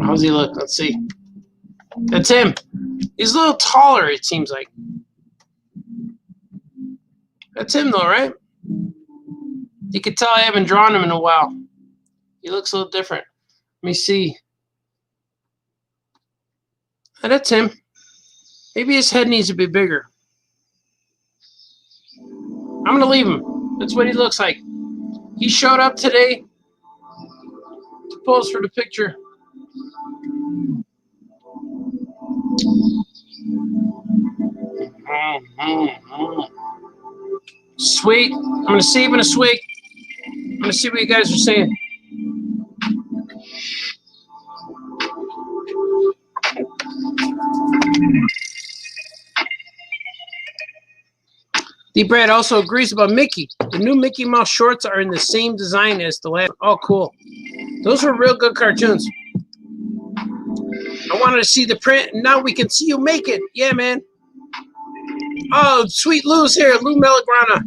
How's he look? Let's see. That's him. He's a little taller, it seems like. That's him, though, right? You can tell I haven't drawn him in a while. He looks a little different. Let me see. Oh, that's him. Maybe his head needs to be bigger. I'm going to leave him. That's what he looks like. He showed up today to pose for the picture. Sweet. I'm going to see him in a week. I'm going to see what you guys are saying. D-Brad also agrees about Mickey. The new Mickey Mouse shorts are in the same design as the last. Oh, cool. Those were real good cartoons. I wanted to see the print, and now we can see you make it. Yeah, man. Oh, sweet Lou's here. Lou Melagrana.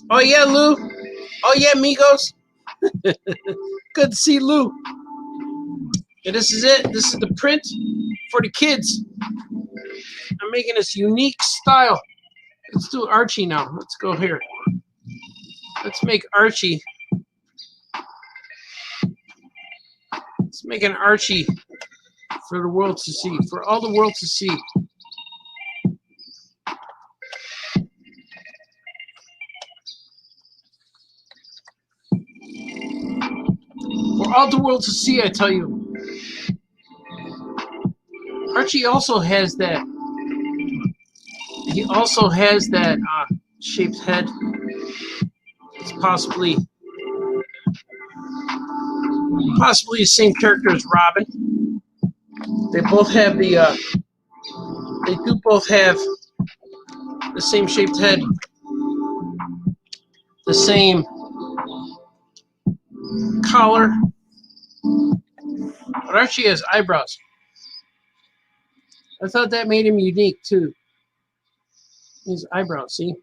Oh, yeah, Lou. Oh, yeah, amigos. Good to see Lou. And this is it. This is the print for the kids. I'm making this unique style. Let's do Archie now. Let's go here. Let's make Archie. Let's make an Archie for the world to see, for all the world to see. For all the world to see, I tell you. Archie also has that. He also has that shaped head. It's possibly the same character as Robin. They both have the. They do both have the same shaped head, the same collar, but Archie has eyebrows. I thought that made him unique too. His eyebrows, see?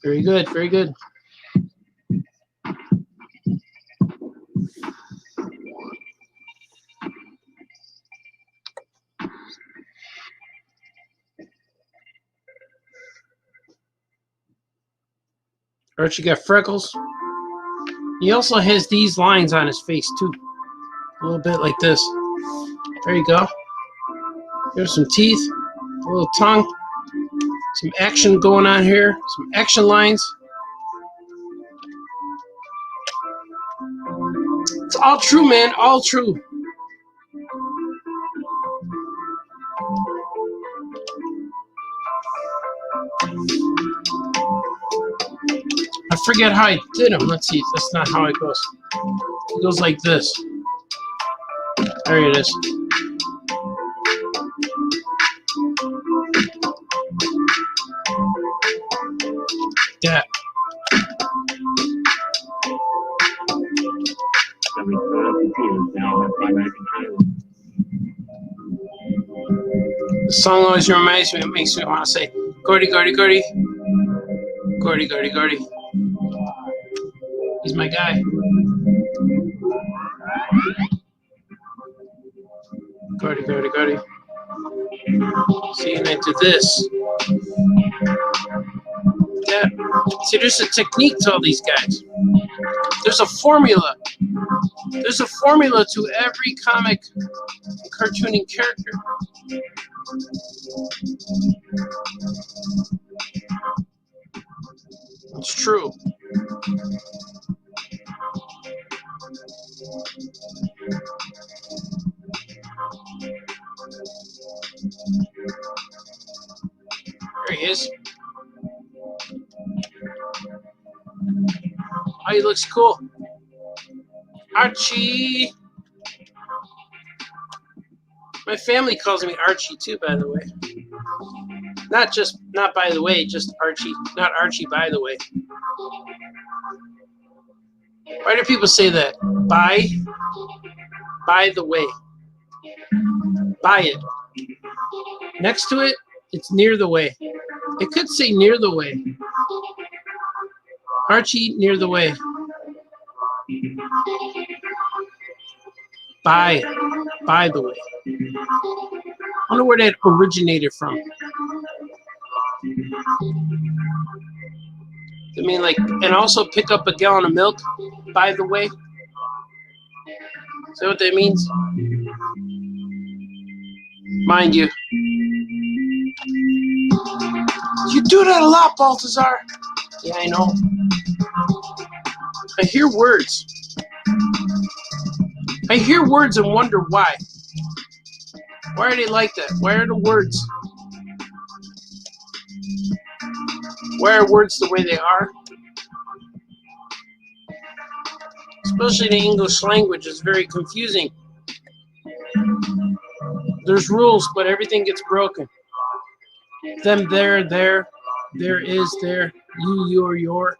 Very good, very good. Archie got freckles. He also has these lines on his face too. A little bit like this. There you go. There's some teeth, a little tongue, some action going on here, some action lines. It's all true, man, all true. I forget how I did them. Let's see. That's not how it goes. It goes like this. There it is. Yeah. The song always reminds me. It makes me want to say, "Gordy, Gordy, Gordy, Gordy, Gordy, Gordy." He's my guy. Gordy, Gordy, Gordy. See, and I do this. Yeah. See, there's a technique to all these guys. There's a formula. There's a formula to every comic cartooning character. It's true. There he is. Oh, he looks cool. Archie. My family calls me Archie too, by the way. Not by the way, just Archie. Not Archie, by the way. Why do people say that? By the way. By it. Next to it, it's near the way. It could say near the way. Archie, near the way. By the way. I wonder where that originated from. I mean, like, and also pick up a gallon of milk, by the way. Is that what that means? Mind you. You do that a lot, Baltazar. Yeah, I know. I hear words. I hear words and wonder why. Why are they like that? Why are the words? Why are words the way they are? Especially the English language is very confusing. There's rules, but everything gets broken. Them, there is, there, you, your.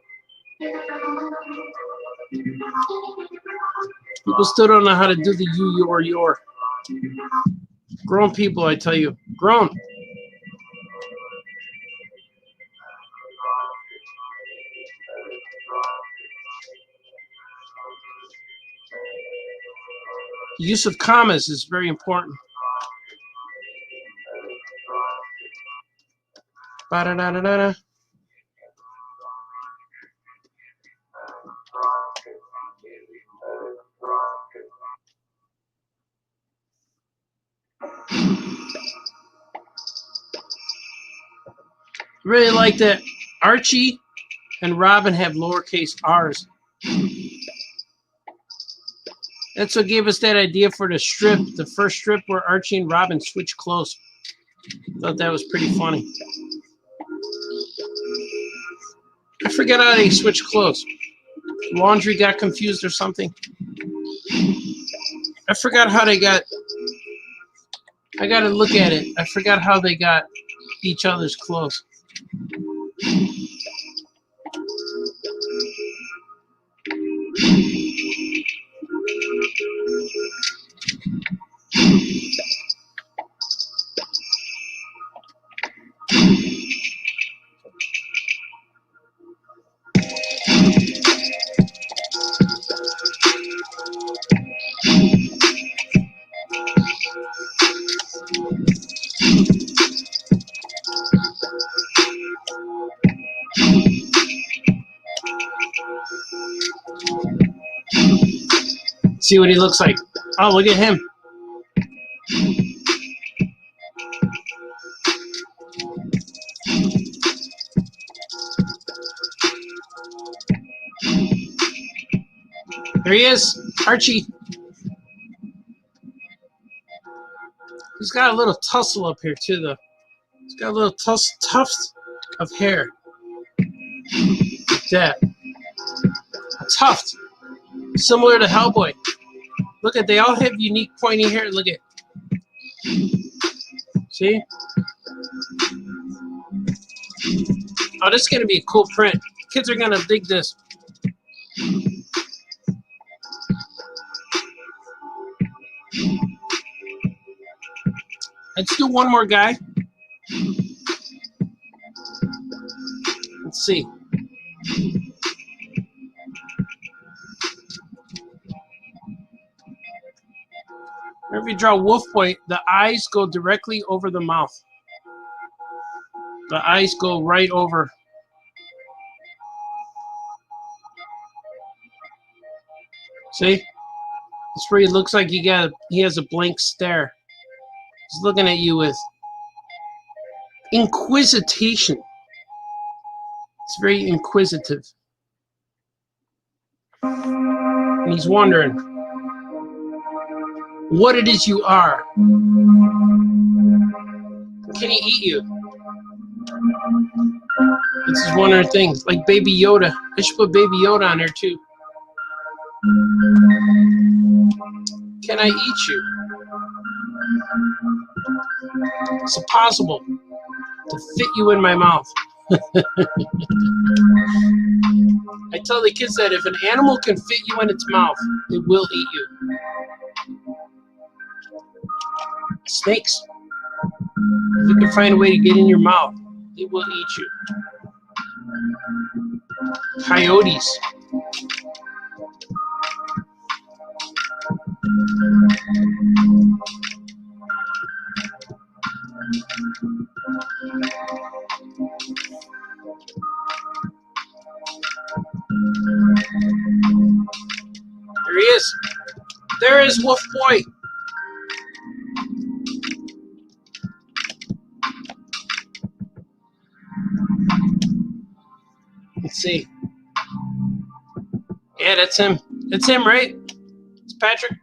People still don't know how to do the you, your. Grown people, I tell you. Grown. The use of commas is very important. Ba-da-da-da-da-da. Really like that Archie and Robin have lowercase r's. That's what gave us that idea for the strip, the first strip where Archie and Robin switch clothes. Thought that was pretty funny. I forget how they switch clothes. Laundry got confused or something. I forgot how they got. I gotta look at it. I forgot how they got each other's clothes. See what he looks like. Oh, look at him. There he is, Archie. He's got a little tussle up here too, though. He's got a little tuft of hair. Like that. A tuft. Similar to Hellboy. Look at, they all have unique pointy hair. Look at. See? Oh, this is going to be a cool print. Kids are going to dig this. Let's do one more guy. Let's see. Whenever you draw Wolf Boy, the eyes go directly over the mouth. The eyes go right over. See? That's where he looks like he has a blank stare. He's looking at you with inquisition. It's very inquisitive. And he's wondering what it is you are. Can he eat you? This is one of the things. Like Baby Yoda. I should put Baby Yoda on there too. Can I eat you? Is it possible to fit you in my mouth? I tell the kids that if an animal can fit you in its mouth, it will eat you. Snakes. If you can find a way to get in your mouth, it will eat you. Coyotes. There he is. There is Wolf Boy. Let's see. Yeah, that's him. It's him, right? It's Patrick.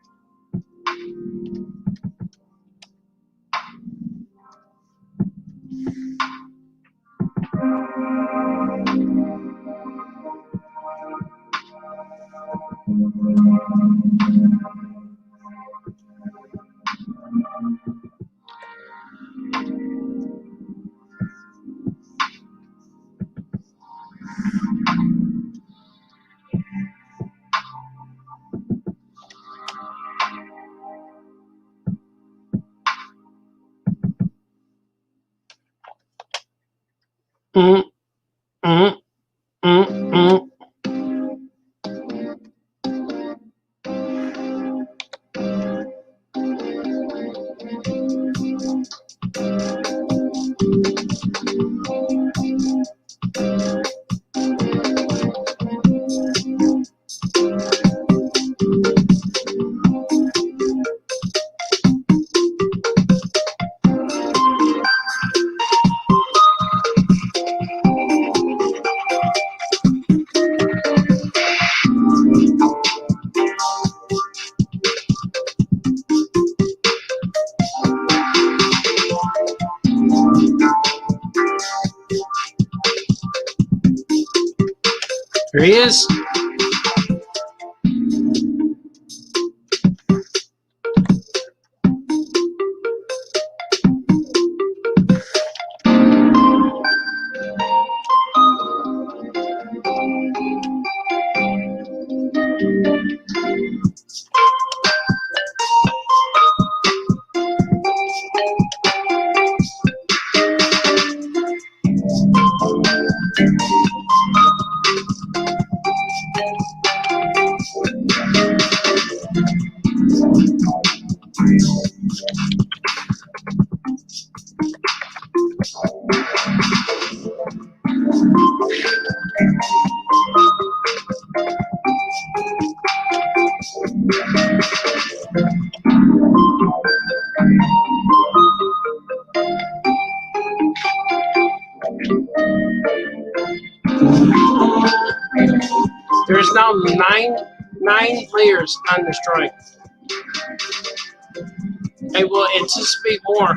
Mm, mm, mm, mm. Here he is. There is now nine layers on this drawing. I will anticipate more.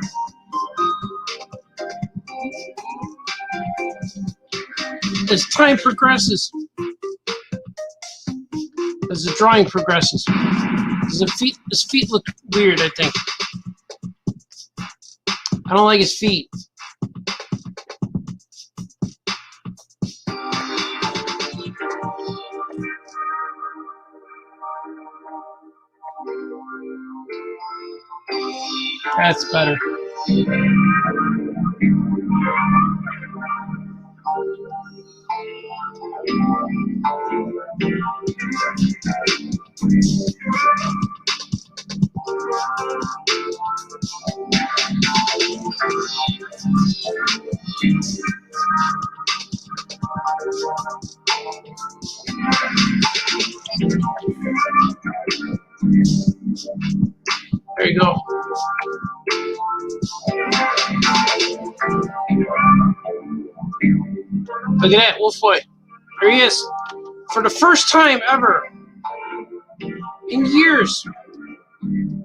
As time progresses, as the drawing progresses, his feet look weird, I think. I don't like his feet. That's better. There you go. Look at that, Wolfboy. There he is. For the first time ever in years. I'm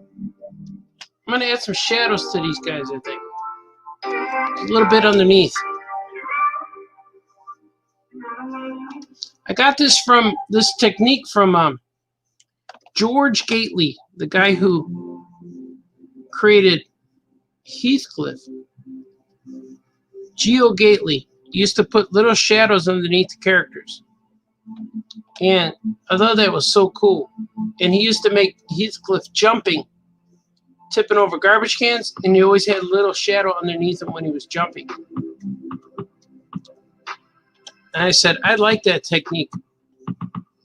going to add some shadows to these guys, I think. A little bit underneath. I got this technique from George Gately, the guy who created Heathcliff. Geo Gately used to put little shadows underneath the characters. And I thought that was so cool. And he used to make Heathcliff jumping, tipping over garbage cans, and he always had a little shadow underneath him when he was jumping. And I said, I like that technique.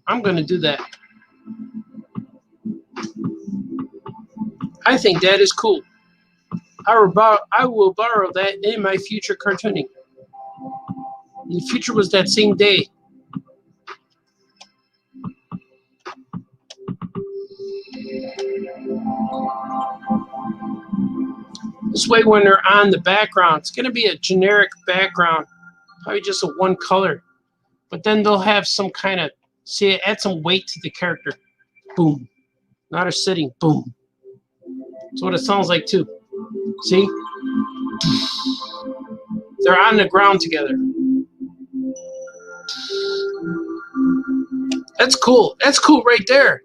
I'm going to do that. I think that is cool. I will borrow that in my future cartooning. The future was that same day. This way, when they're on the background, it's going to be a generic background, probably just a one color. But then they'll have some kind of, see, add some weight to the character. Boom. Not a sitting. Boom. That's what it sounds like, too. See? They're on the ground together. That's cool. That's cool right there.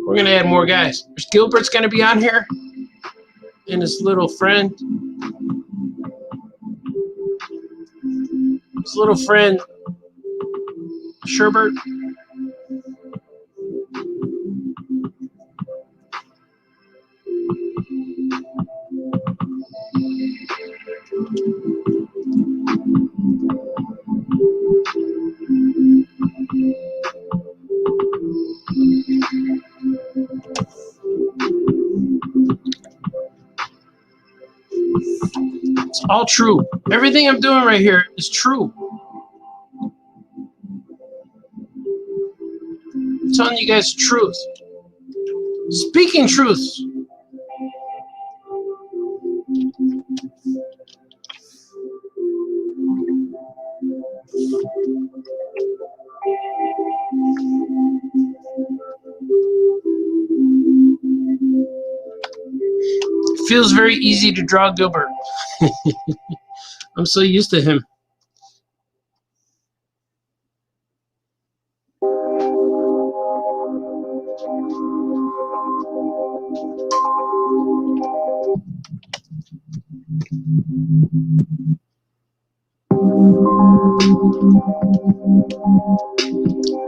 We're going to add more guys. Gilbert's going to be on here. And his little friend. His little friend, Sherbert. It's all true. Everything I'm doing right here is true. I'm telling you guys the truth. Speaking truths. It feels very easy to draw Gilbert. I'm so used to him.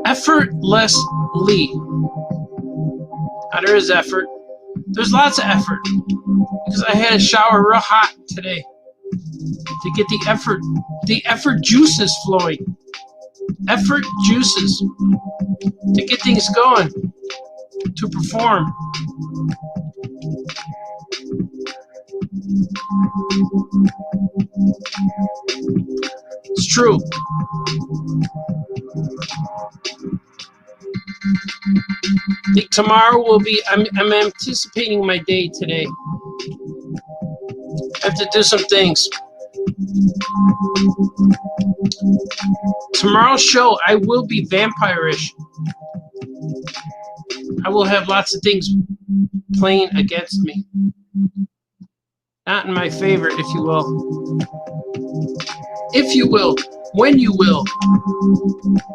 Effortlessly. Now there is effort. There's lots of effort. Because I had a shower real hot today. To get the effort juices flowing. Effort juices. To get things going. To perform. It's true. Tomorrow will be, I'm anticipating my day today. I have to do some things. Tomorrow's show, I will be vampire-ish. I will have lots of things playing against me. Not in my favor, if you will. If you will. When you will.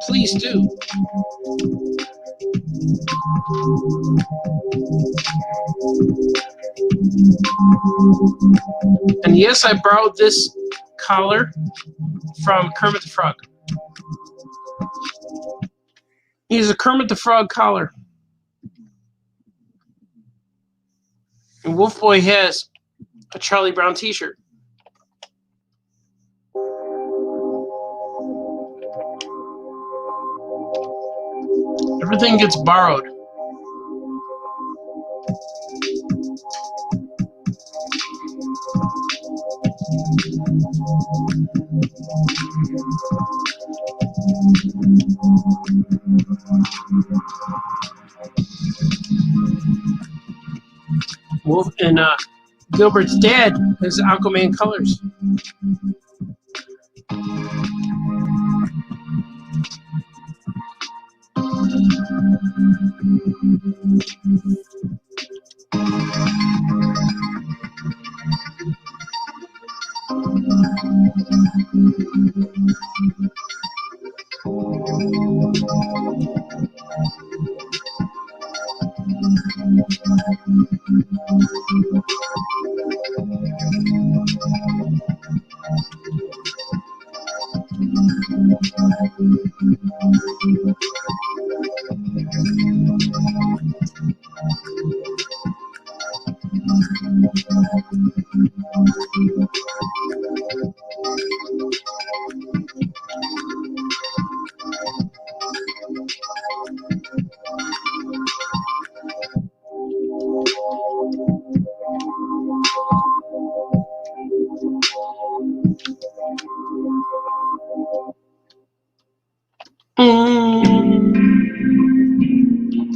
Please do. And yes, I borrowed this collar from Kermit the Frog. He's a Kermit the Frog collar. And Wolf Boy has a Charlie Brown t-shirt. Everything gets borrowed. Wolf and Gilbert's dad has Aquaman colors.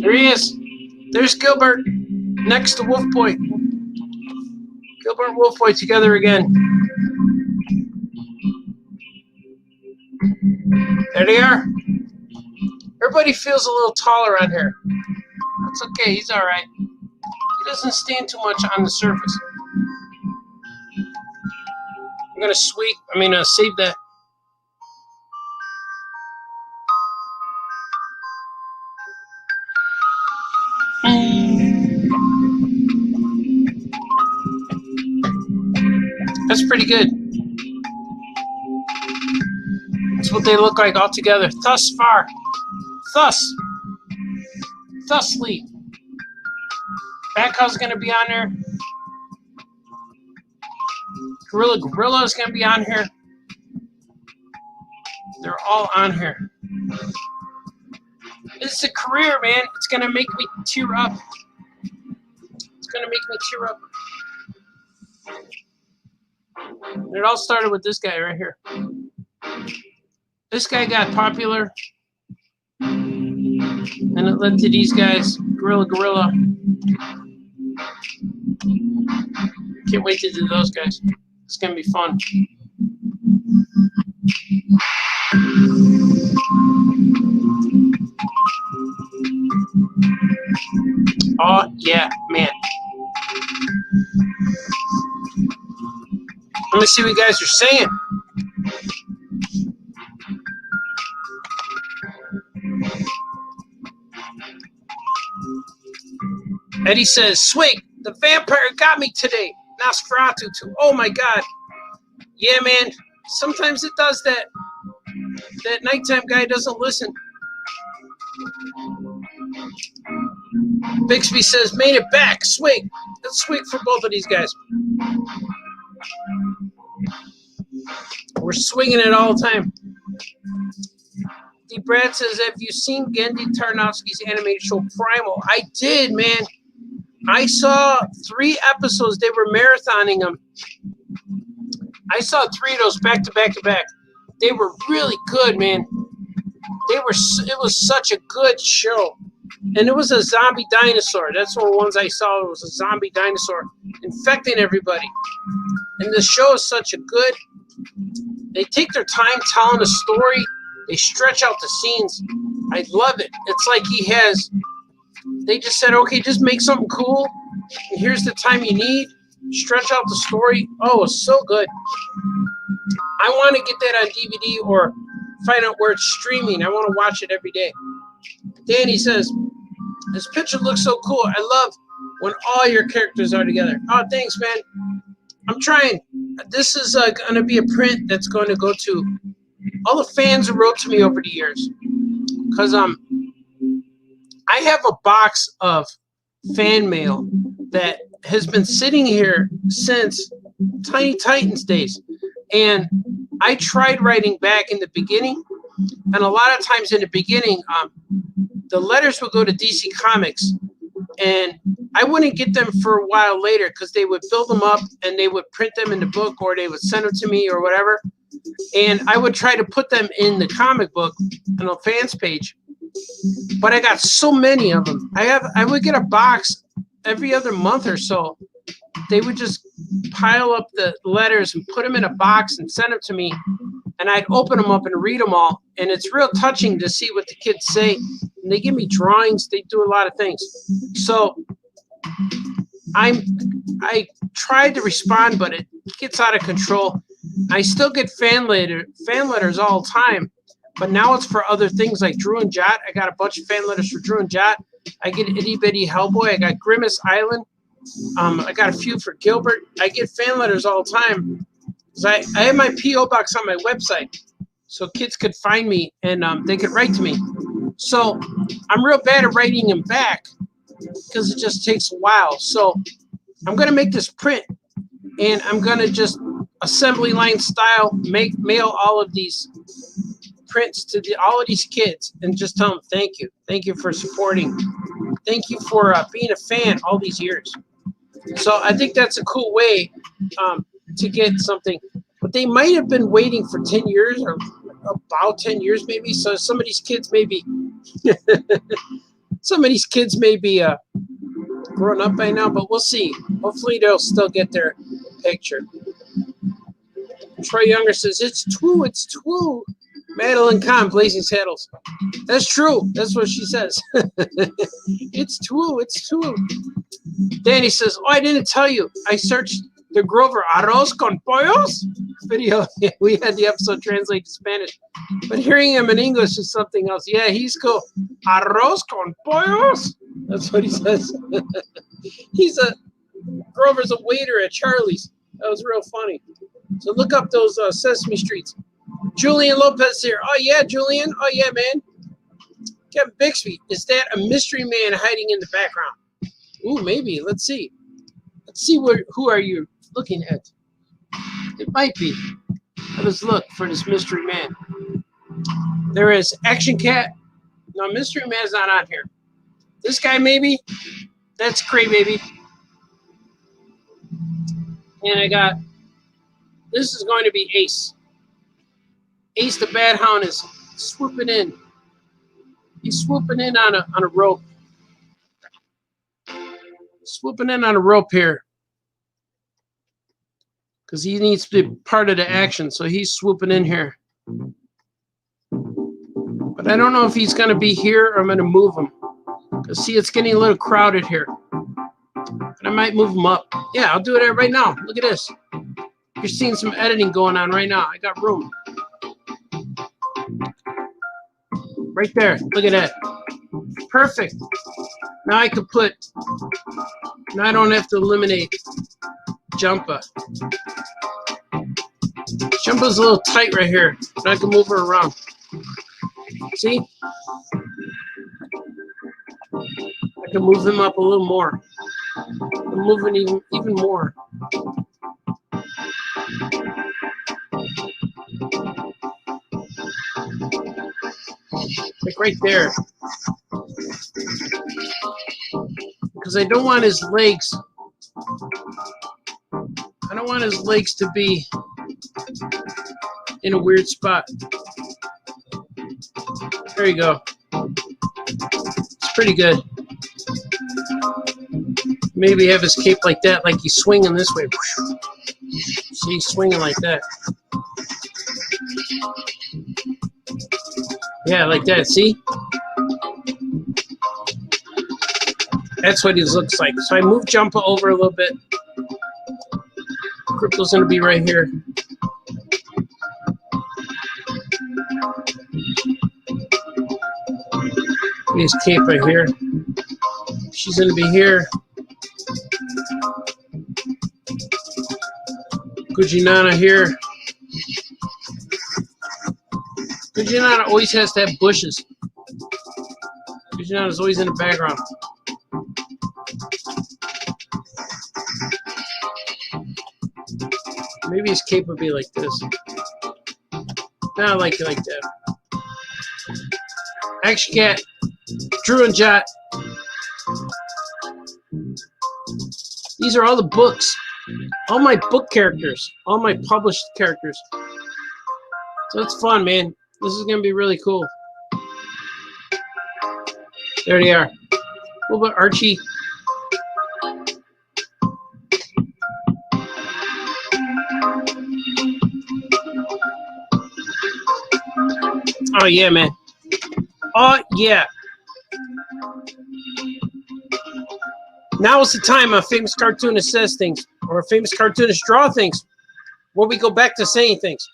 There he is. There's Gilbert next to Wolf Boy. Gilbert and Wolf Boy together again. There they are. Everybody feels a little taller on here. That's okay. He's all right. He doesn't stand too much on the surface. I'm gonna save that. That's pretty good. That's what they look like all together. Thus far. Thusly. Backhoe's gonna be on there. Gorilla is gonna be on here. They're all on here. It's a career, man. It's gonna make me tear up. It's gonna make me tear up. And it all started with this guy right here. This guy got popular, and it led to these guys, Gorilla. Can't wait to do those guys. It's gonna be fun. Oh yeah, man. Let me see what you guys are saying. Eddie says, Swig, the vampire got me today. Nosferatu too. Oh my God. Yeah, man. Sometimes it does that. That nighttime guy doesn't listen. Bixby says, made it back. Swig. Let's swig for both of these guys. We're swinging it all the time. D. Brad says, have you seen Gendy Tarnowski's animated show Primal? I did, man. I saw 3 episodes. They were marathoning them. I saw 3 of those back to back to back. They were really good, man. It was such a good show. And it was a zombie dinosaur. That's one of the ones I saw. It was a zombie dinosaur infecting everybody. And the show is such a good. They take their time telling a story. They stretch out the scenes. I love it. It's like they just said, okay, just make something cool. And here's the time you need. Stretch out the story. Oh, it's so good. I want to get that on DVD or find out where it's streaming. I want to watch it every day. Danny says, this picture looks so cool. I love when all your characters are together. Oh, thanks, man. I'm trying. This is going to be a print that's going to go to all the fans who wrote to me over the years. Because I have a box of fan mail that has been sitting here since Tiny Titans days. And I tried writing back in the beginning. And a lot of times in the beginning, the letters would go to DC Comics. And I wouldn't get them for a while later because they would build them up and they would print them in the book or they would send them to me or whatever. And I would try to put them in the comic book on a fans page. But I got so many of them. I would get a box every other month or so. They would just pile up the letters and put them in a box and send them to me. And I'd open them up and read them all. And it's real touching to see what the kids say. And they give me drawings. They do a lot of things. So I tried to respond, but it gets out of control. I still get fan letters all the time. But now it's for other things like Drew and Jot. I got a bunch of fan letters for Drew and Jot. I get Itty Bitty Hellboy. I got Grimace Island. I got a few for Gilbert. I get fan letters all the time. I have my P.O. box on my website so kids could find me and they could write to me. So I'm real bad at writing them back because it just takes a while. So I'm going to make this print and I'm going to just assembly line style mail all of these prints to all of these kids and just tell them thank you. Thank you for supporting. Thank you for being a fan all these years. So I think that's a cool way to get something. But they might have been waiting for 10 years or about 10 years maybe. So some of these kids may be grown up by now, but we'll see. Hopefully they'll still get their picture. Troy Younger says, it's true. Madeline Kahn, Blazing Saddles. That's true. That's what she says. It's true. Danny says, oh, I didn't tell you. I searched the Grover Arroz con Pollos video. We had the episode translated to Spanish. But hearing him in English is something else. Yeah, he's cool. Arroz con Pollos? That's what he says. Grover's a waiter at Charlie's. That was real funny. So look up those Sesame Streets. Julian Lopez here. Oh, yeah, Julian. Oh, yeah, man. Kevin Bixby. Is that a mystery man hiding in the background? Ooh, maybe. Let's see. Let's see who are you looking at. It might be. Let's look for this mystery man. There is Action Cat. No, mystery man's not on here. This guy, maybe. That's Cray Baby. And I got This is going to be Ace. Ace the Bad Hound is swooping in. He's swooping in on a rope. Swooping in on a rope here. Because he needs to be part of the action, so he's swooping in here. But I don't know if he's going to be here or I'm going to move him. Because, see, it's getting a little crowded here. And I might move him up. Yeah, I'll do it right now. Look at this. You're seeing some editing going on right now. I got room. Right there. Look at that. Perfect. Now I can put... Now I don't have to eliminate Jumpa. Jumpa's a little tight right here. But I can move her around. See? I can move him up a little more. I'm moving even more. Like right there. Because I don't want his legs. I don't want his legs to be in a weird spot. There you go. It's pretty good. Maybe have his cape like that, like he's swinging this way. See, he's swinging like that. Yeah, like that, see? That's what he looks like. So I move Jumpa over a little bit. Crypto's going to be right here. His cape right here. She's going to be here. Kujinana here. Kujinana always has to have bushes. Kujinana's always in the background. Maybe his cape would be like this. No, I like it like that. Action Cat, Drew and Jot. These are all the books. All my book characters. All my published characters. So it's fun, man. This is going to be really cool. There they are. What about Archie? Oh, yeah, man. Oh, yeah. Now is the time a famous cartoonist says things, or a famous cartoonist draw things, where we go back to saying things.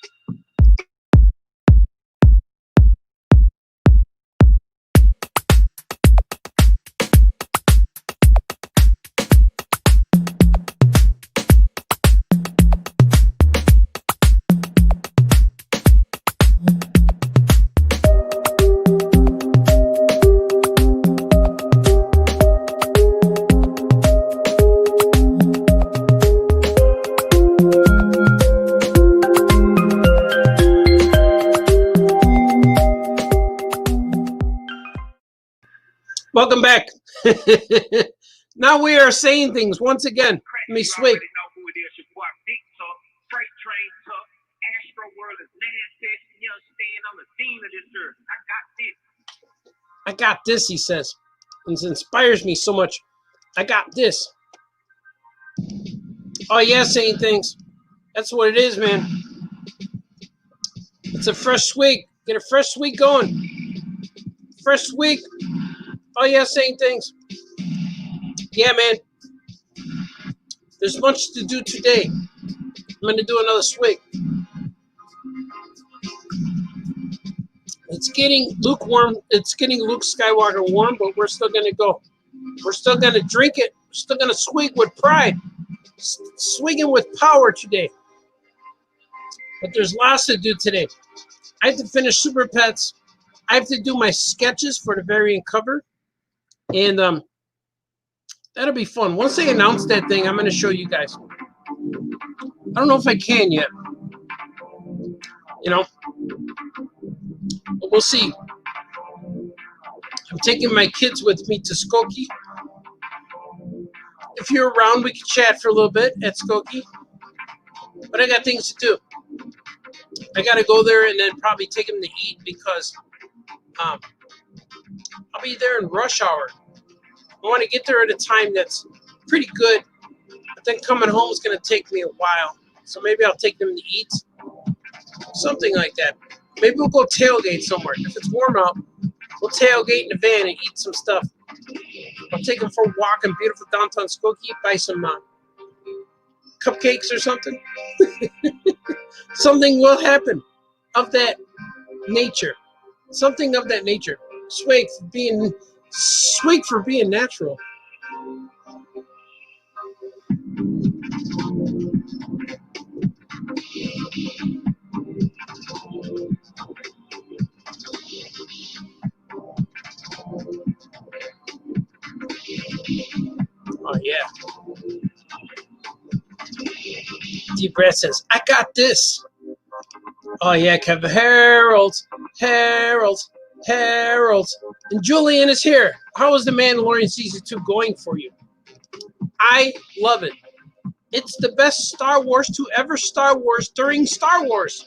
Welcome back. Now we are saying things once again. Let me swig. I got this, he says. It inspires me so much. I got this. Oh, yeah, saying things. That's what it is, man. It's a fresh swig. Get a fresh swig going. Fresh swig. Oh, yeah, saying things. Yeah, man. There's much to do today. I'm going to do another swig. It's getting lukewarm. It's getting Luke Skywalker warm, but we're still going to go. We're still going to drink it. We're still going to swig with pride. Swigging with power today. But there's lots to do today. I have to finish Super Pets. I have to do my sketches for the variant cover. And that'll be fun. Once they announce that thing, I'm going to show you guys. I don't know if I can yet. You know? But we'll see. I'm taking my kids with me to Skokie. If you're around, we can chat for a little bit at Skokie. But I got things to do. I got to go there and then probably take him to eat because I'll be there in rush hour. I want to get there at a time that's pretty good, but then coming home is going to take me a while. So maybe I'll take them to eat, something like that. Maybe we'll go tailgate somewhere. If it's warm out, we'll tailgate in the van and eat some stuff. I'll take them for a walk in beautiful downtown Skokie, buy some cupcakes or something. Something will happen of that nature. Something of that nature. Swig for being natural. Oh yeah. Deep breath says, I got this. Oh yeah, Kevin. Harold. And Julian is here. How is The Mandalorian Season 2 going for you? I love it. It's the best Star Wars to ever Star Wars during Star Wars.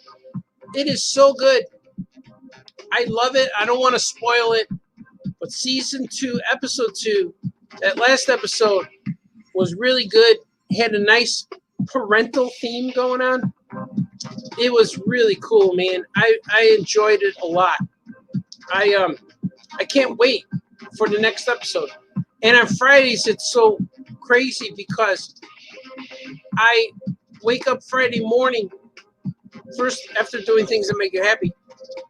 It is so good. I love it. I don't want to spoil it. But Season 2, Episode 2, that last episode was really good. It had a nice parental theme going on. It was really cool, man. I enjoyed it a lot. I can't wait for the next episode. And on Fridays, it's so crazy because I wake up Friday morning, first after doing things that make you happy.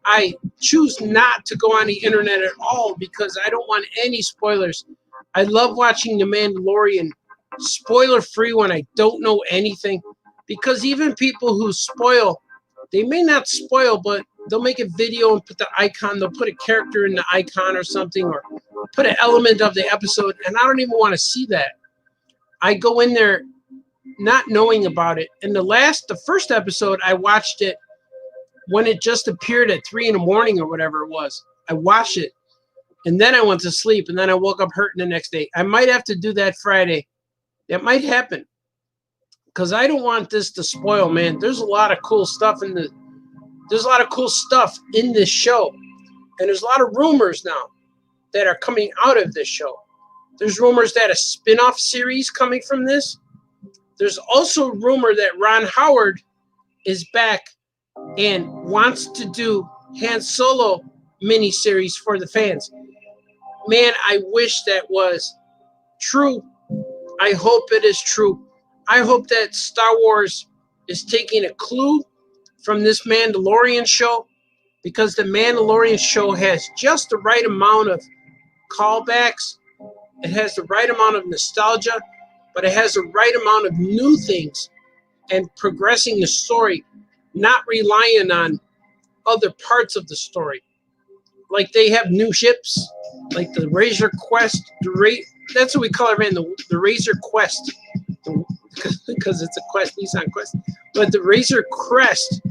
I choose not to go on the internet at all because I don't want any spoilers. I love watching The Mandalorian spoiler-free when I don't know anything, because even people who spoil, they may not spoil, but they'll make a video and put the icon, they'll put a character in the icon or something, or put an element of the episode, and I don't even want to see that. I go in there not knowing about it. And the first episode, I watched it when it just appeared at 3 in the morning or whatever it was. I watched it, and then I went to sleep, and then I woke up hurting the next day. I might have to do that Friday. That might happen, because I don't want this to spoil, man. There's a lot of cool stuff in this show, and there's a lot of rumors now that are coming out of this show. There's rumors that a spin-off series coming from this. There's also rumor that Ron Howard is back and wants to do Han Solo miniseries for the fans. Man, I wish that was true. I hope it is true. I hope that Star Wars is taking a clue from this Mandalorian show, because the Mandalorian show has just the right amount of callbacks. It has the right amount of nostalgia, but it has the right amount of new things and progressing the story, not relying on other parts of the story. Like they have new ships, like the Razor Quest. That's what we call it, man, the Razor Quest. Because it's a Quest, Nissan Quest. But the Razor Crest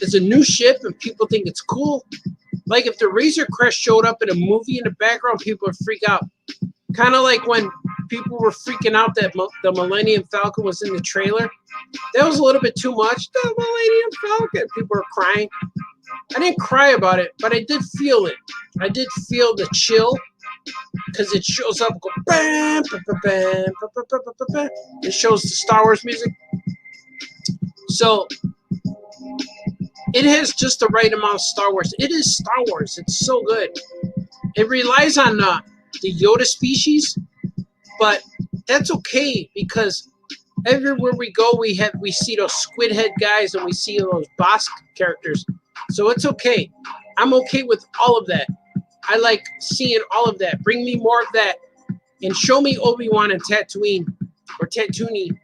is a new ship, and people think it's cool. Like if the Razor Crest showed up in a movie in the background, people would freak out. Kind of like when people were freaking out that the Millennium Falcon was in the trailer. That was a little bit too much. The Millennium Falcon. People were crying. I didn't cry about it, but I did feel it. I did feel the chill, because it shows up, go bam, bam, bam, bam, bam, bam, bam, bam. It shows the Star Wars music. So it has just the right amount of Star Wars. It is Star Wars. It's so good. It relies on the Yoda species, but that's okay, because everywhere we go, we see those squid head guys, and we see those Bosk characters. So it's okay. I'm okay with all of that. I like seeing all of that. Bring me more of that, and show me Obi-Wan and Tatooine, or Tatooine.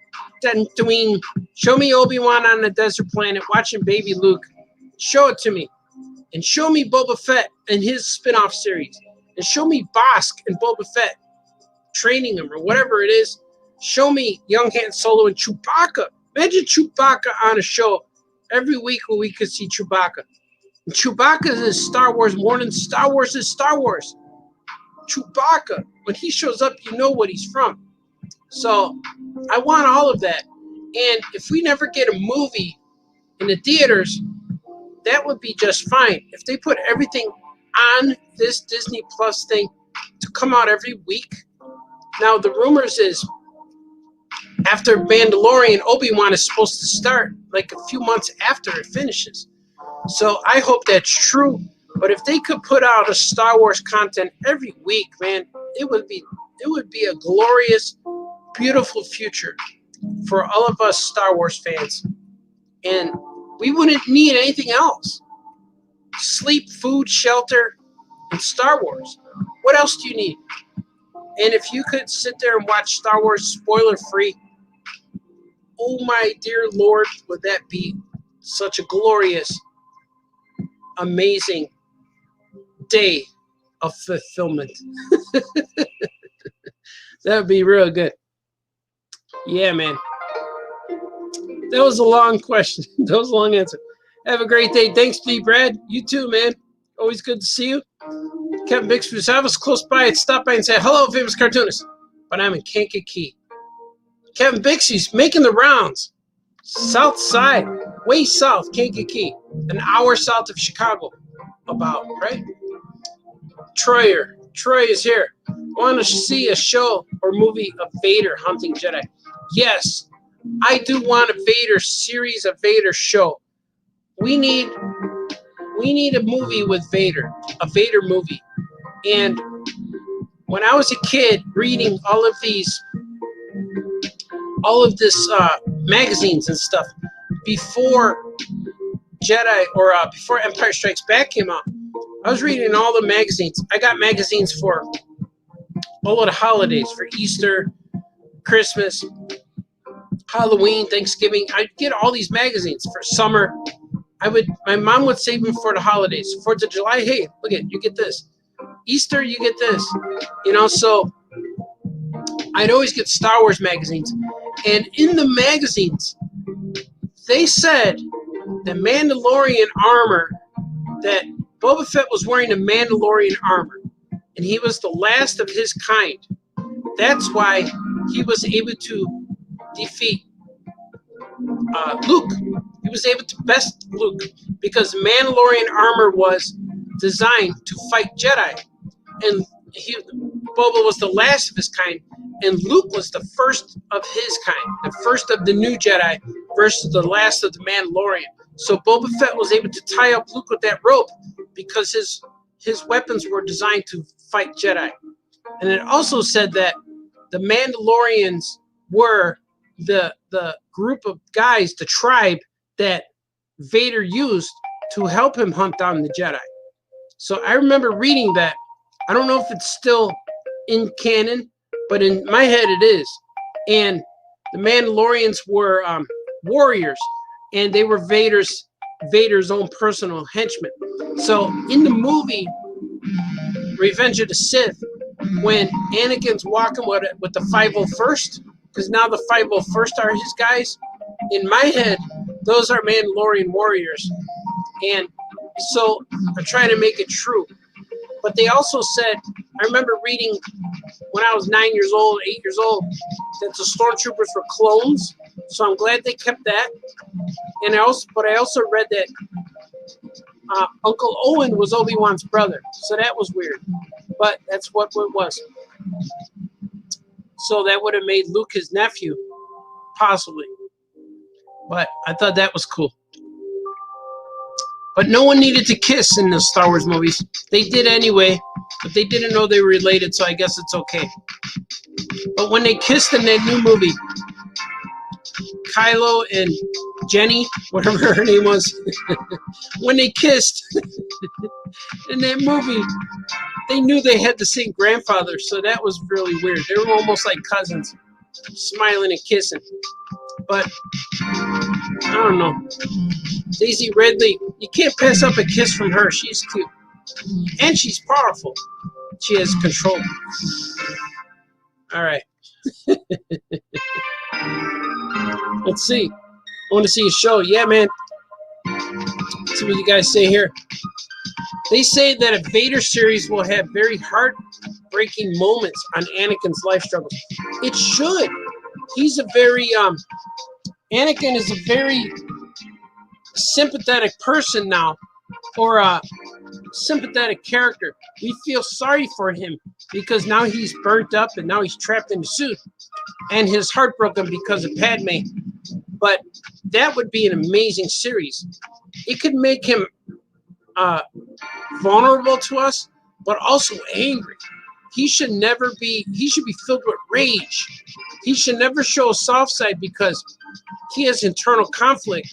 Show me Obi-Wan on the desert planet watching baby Luke. Show it to me. And show me Boba Fett and his spin-off series. And show me Bosk and Boba Fett training him, or whatever it is. Show me young Han Solo and Chewbacca. Imagine Chewbacca on a show every week where we could see Chewbacca. And Chewbacca is Star Wars more than Star Wars is Star Wars. Chewbacca, when he shows up, you know what he's from. So I want all of that. And if we never get a movie in the theaters, that would be just fine. If they put everything on this Disney Plus thing to come out every week. Now, the rumors is after Mandalorian, Obi-Wan is supposed to start like a few months after it finishes. So I hope that's true. But if they could put out a Star Wars content every week, man, it would be a glorious, beautiful future for all of us Star Wars fans. And we wouldn't need anything else. Sleep, food, shelter, and Star Wars. What else do you need? And if you could sit there and watch Star Wars spoiler-free, oh my dear Lord, would that be such a glorious, amazing day of fulfillment. That would be real good. Yeah, man. That was a long question. That was a long answer. Have a great day. Thanks, B. Brad. You too, man. Always good to see you. Kevin Bixby, I was close by. I'd stop by and say, hello, famous cartoonist. But I'm in Kankakee. Kevin Bixby's making the rounds. South side, way south, Kankakee. An hour south of Chicago, about, right? Troy is here. Want to see a show or movie of Vader hunting Jedi? Yes, I do want a Vader series, a Vader show. We need a movie with Vader, a Vader movie. And when I was a kid reading all of this magazines and stuff before Jedi or before Empire Strikes Back came out, I was reading all the magazines. I got magazines for all of the holidays, for Easter, Christmas, Halloween, Thanksgiving. I'd get all these magazines for summer. My mom would save them for the holidays. 4th of July, hey, look at, you get this. Easter, you get this. So I'd always get Star Wars magazines. And in the magazines, they said the Mandalorian armor, that Boba Fett was wearing a Mandalorian armor. And he was the last of his kind. That's why he was able to defeat Luke. He was able to best Luke because Mandalorian armor was designed to fight Jedi. And Boba was the last of his kind, and Luke was the first of his kind, the first of the new Jedi versus the last of the Mandalorian. So Boba Fett was able to tie up Luke with that rope because his weapons were designed to fight Jedi. And it also said that the Mandalorians were the group of guys, the tribe that Vader used to help him hunt down the Jedi. So I remember reading that. I don't know if it's still in canon, but in my head it is. And the Mandalorians were warriors, and they were Vader's own personal henchmen. So in the movie Revenge of the Sith, when Anakin's walking with the 501st, because now the 501st are his guys, in my head, those are Mandalorian warriors. And so I'm trying to make it true. But they also said, I remember reading when I was 9 years old, 8 years old, that the stormtroopers were clones. So I'm glad they kept that. And I also read that Uncle Owen was Obi-Wan's brother. So that was weird. But that's what it was. So that would have made Luke his nephew, possibly. But I thought that was cool. But no one needed to kiss in the Star Wars movies. They did anyway, but they didn't know they were related, so I guess it's okay. But when they kissed in that new movie, Kylo and Jenny, whatever her name was, when they kissed in that movie, they knew they had the same grandfather, so that was really weird. They were almost like cousins, smiling and kissing. But I don't know. Daisy Ridley, you can't pass up a kiss from her. She's cute. And she's powerful. She has control. All right. Let's see. I want to see a show. Yeah, man. Let's see what you guys say here. They say that a Vader series will have very heartbreaking moments on Anakin's life struggles. It should. He's a very Anakin is a very sympathetic person now, or a sympathetic character. We feel sorry for him because now he's burnt up and now he's trapped in the suit, and his heart broken because of Padme. But that would be an amazing series. It could make him vulnerable to us, but also angry. He should never be. He should be filled with rage. He should never show a soft side because he has internal conflict,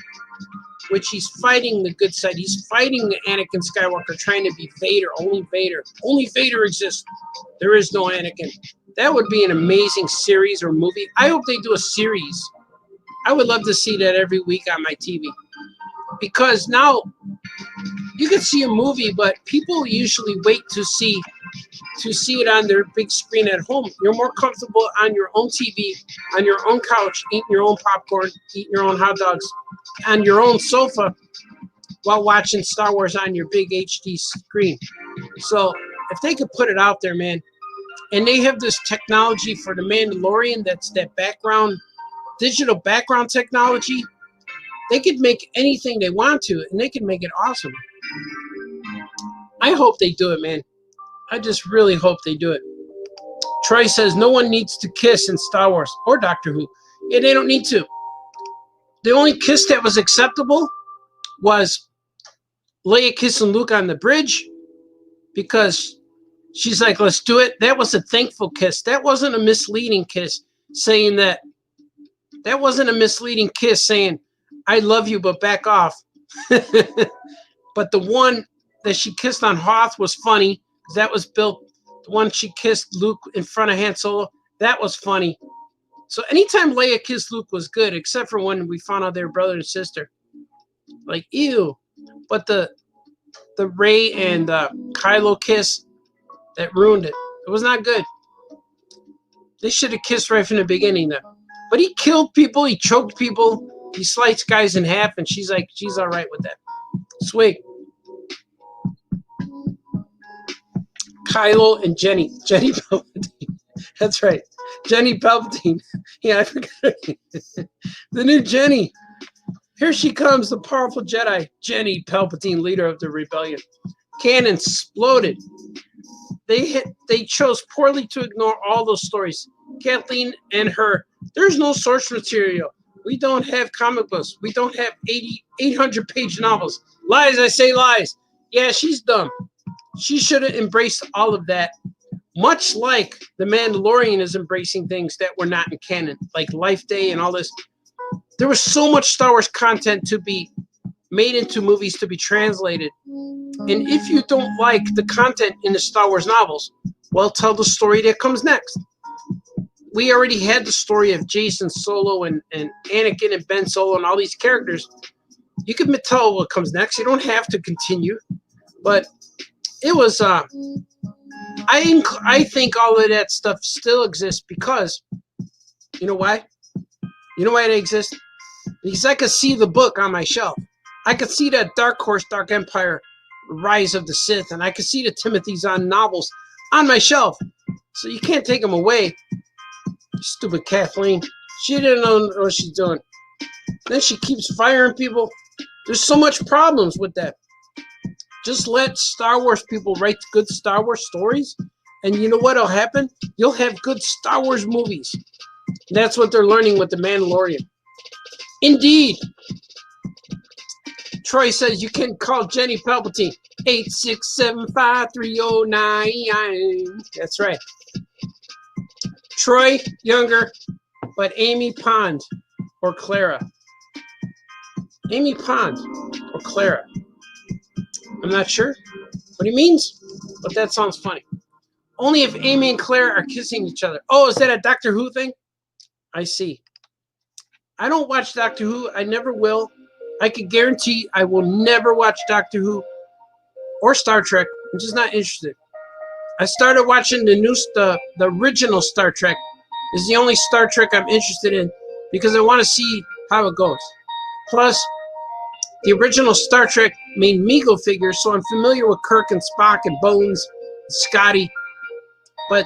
which he's fighting the good side. He's fighting Anakin Skywalker, trying to be Vader. Only Vader. Only Vader exists. There is no Anakin. That would be an amazing series or movie. I hope they do a series. I would love to see that every week on my TV. Because now you can see a movie, but people usually wait to see it on their big screen at home. You're more comfortable on your own TV, on your own couch, eating your own popcorn, eating your own hot dogs, on your own sofa while watching Star Wars on your big HD screen. So if they could put it out there, man, and they have this technology for The Mandalorian, that's that background, digital background technology, they could make anything they want to, and they can make it awesome. I hope they do it, man. I just really hope they do it. Troy says no one needs to kiss in Star Wars or Doctor Who. Yeah, they don't need to. The only kiss that was acceptable was Leia kissing Luke on the bridge because she's like, let's do it. That was a thankful kiss. That wasn't a misleading kiss saying that. That wasn't a misleading kiss saying, I love you, but back off. But the one that she kissed on Hoth was funny. That was built. The one she kissed Luke in front of Han Solo, that was funny. So anytime Leia kissed Luke was good, except for when we found out they were brother and sister. Like, ew. But the Rey and Kylo kiss, that ruined it. It was not good. They should have kissed right from the beginning though. But he killed people, he choked people, he sliced guys in half, and she's like, she's all right with that. Sweet. Kylo and Jenny Palpatine. That's right. Jenny Palpatine. Yeah, I forgot. The new Jenny. Here she comes, the powerful Jedi. Jenny Palpatine, leader of the rebellion. Canon exploded. They chose poorly to ignore all those stories. Kathleen and her. There's no source material. We don't have comic books. We don't have 800-page novels. Lies, I say lies. Yeah, she's dumb. She should have embraced all of that, much like The Mandalorian is embracing things that were not in canon, like Life Day and all this. There was so much Star Wars content to be made into movies to be translated. And if you don't like the content in the Star Wars novels, well, tell the story that comes next. We already had the story of Jason Solo and Anakin and Ben Solo and all these characters. You can tell what comes next. You don't have to continue. But it was, I think all of that stuff still exists because, you know why? You know why they exist? Because I could see the book on my shelf. I could see that Dark Horse, Dark Empire, Rise of the Sith, and I could see the Timothy Zahn novels on my shelf. So you can't take them away. Stupid Kathleen. She didn't know what she's doing. Then she keeps firing people. There's so much problems with that. Just let Star Wars people write good Star Wars stories, and you know what'll happen? You'll have good Star Wars movies. That's what they're learning with The Mandalorian. Indeed. Troy says you can call Jenny Palpatine 8675309. That's right. Troy Younger, but Amy Pond or Clara. Amy Pond or Clara. I'm not sure what he means, but that sounds funny. Only if Amy and Claire are kissing each other. Oh, is that a Doctor Who thing? I see. I don't watch Doctor Who. I never will. I can guarantee I will never watch Doctor Who or Star Trek. I'm just not interested. I started watching the original Star Trek. Is the only Star Trek I'm interested in because I want to see how it goes. Plus, the original Star Trek made Mego figures, so I'm familiar with Kirk and Spock and Bones, and Scotty. But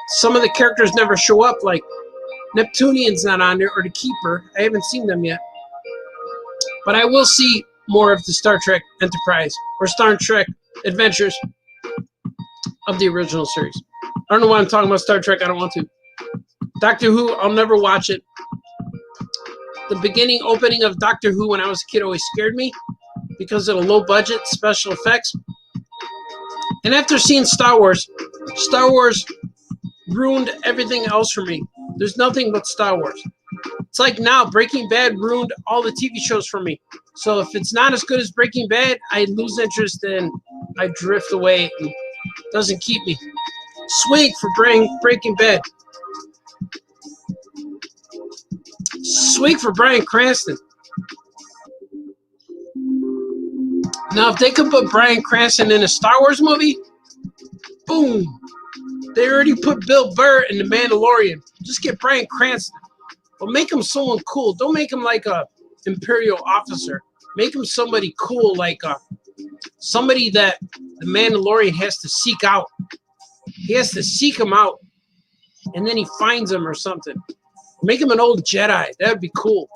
some of the characters never show up, like Neptunian's not on there, or The Keeper. I haven't seen them yet. But I will see more of the Star Trek Enterprise or Star Trek Adventures of the original series. I don't know why I'm talking about Star Trek. I don't want to. Doctor Who, I'll never watch it. The opening of Doctor Who when I was a kid always scared me because of the low budget special effects. And after seeing Star Wars ruined everything else for me. There's nothing but Star Wars. It's like now Breaking Bad ruined all the TV shows for me. So if it's not as good as Breaking Bad, I lose interest and I drift away. And it doesn't keep me. Swig for Breaking Bad. Swig for Bryan Cranston. Now, if they could put Bryan Cranston in a Star Wars movie, boom. They already put Bill Burr in The Mandalorian. Just get Bryan Cranston. But make him someone cool. Don't make him like a Imperial officer. Make him somebody cool, like somebody that the Mandalorian has to seek out. He has to seek him out, and then he finds him or something. Make him an old Jedi. That would be cool.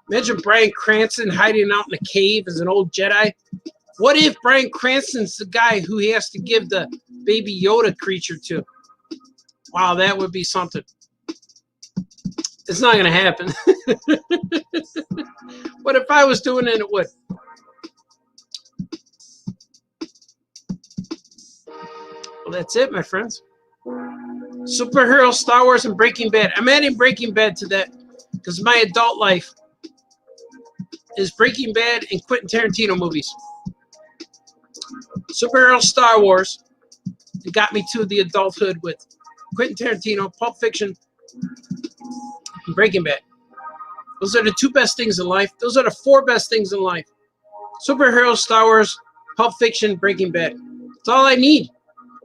Imagine Bryan Cranston hiding out in a cave as an old Jedi. What if Bryan Cranston's the guy who he has to give the baby Yoda creature to? Wow, that would be something. It's not going to happen. But if I was doing it, it would. Well, that's it, my friends. Superhero, Star Wars, and Breaking Bad. I'm adding Breaking Bad to that because my adult life is Breaking Bad and Quentin Tarantino movies. Superhero, Star Wars. It got me to the adulthood with Quentin Tarantino, Pulp Fiction, and Breaking Bad. Those are the 2 best things in life. Those are the 4 best things in life. Superhero, Star Wars, Pulp Fiction, Breaking Bad. That's all I need.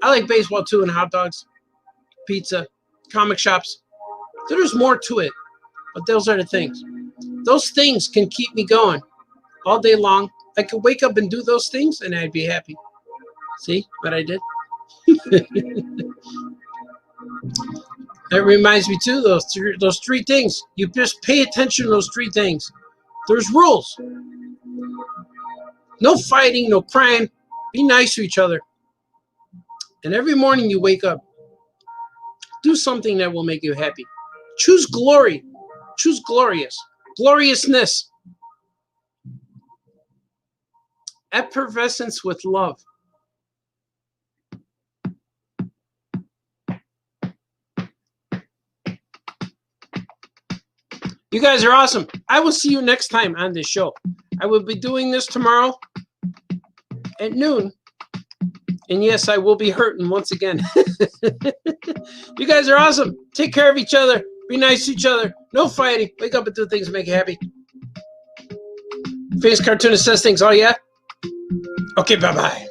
I like baseball too and hot dogs, pizza, comic shops. So there's more to it, but those are the things. Those things can keep me going all day long. I could wake up and do those things and I'd be happy. See what I did? That reminds me too, those 3 things. You just pay attention to those 3 things. There's rules. No fighting, no crying. Be nice to each other. And every morning you wake up, do something that will make you happy. Choose glory. Choose gloriousness. Effervescence with love. You guys are awesome. I will see you next time on this show. I will be doing this tomorrow at noon. And yes, I will be hurting once again. You guys are awesome. Take care of each other. Be nice to each other. No fighting. Wake up and do things that make you happy. Famous Cartoonist says things. Oh, yeah? Okay, bye-bye.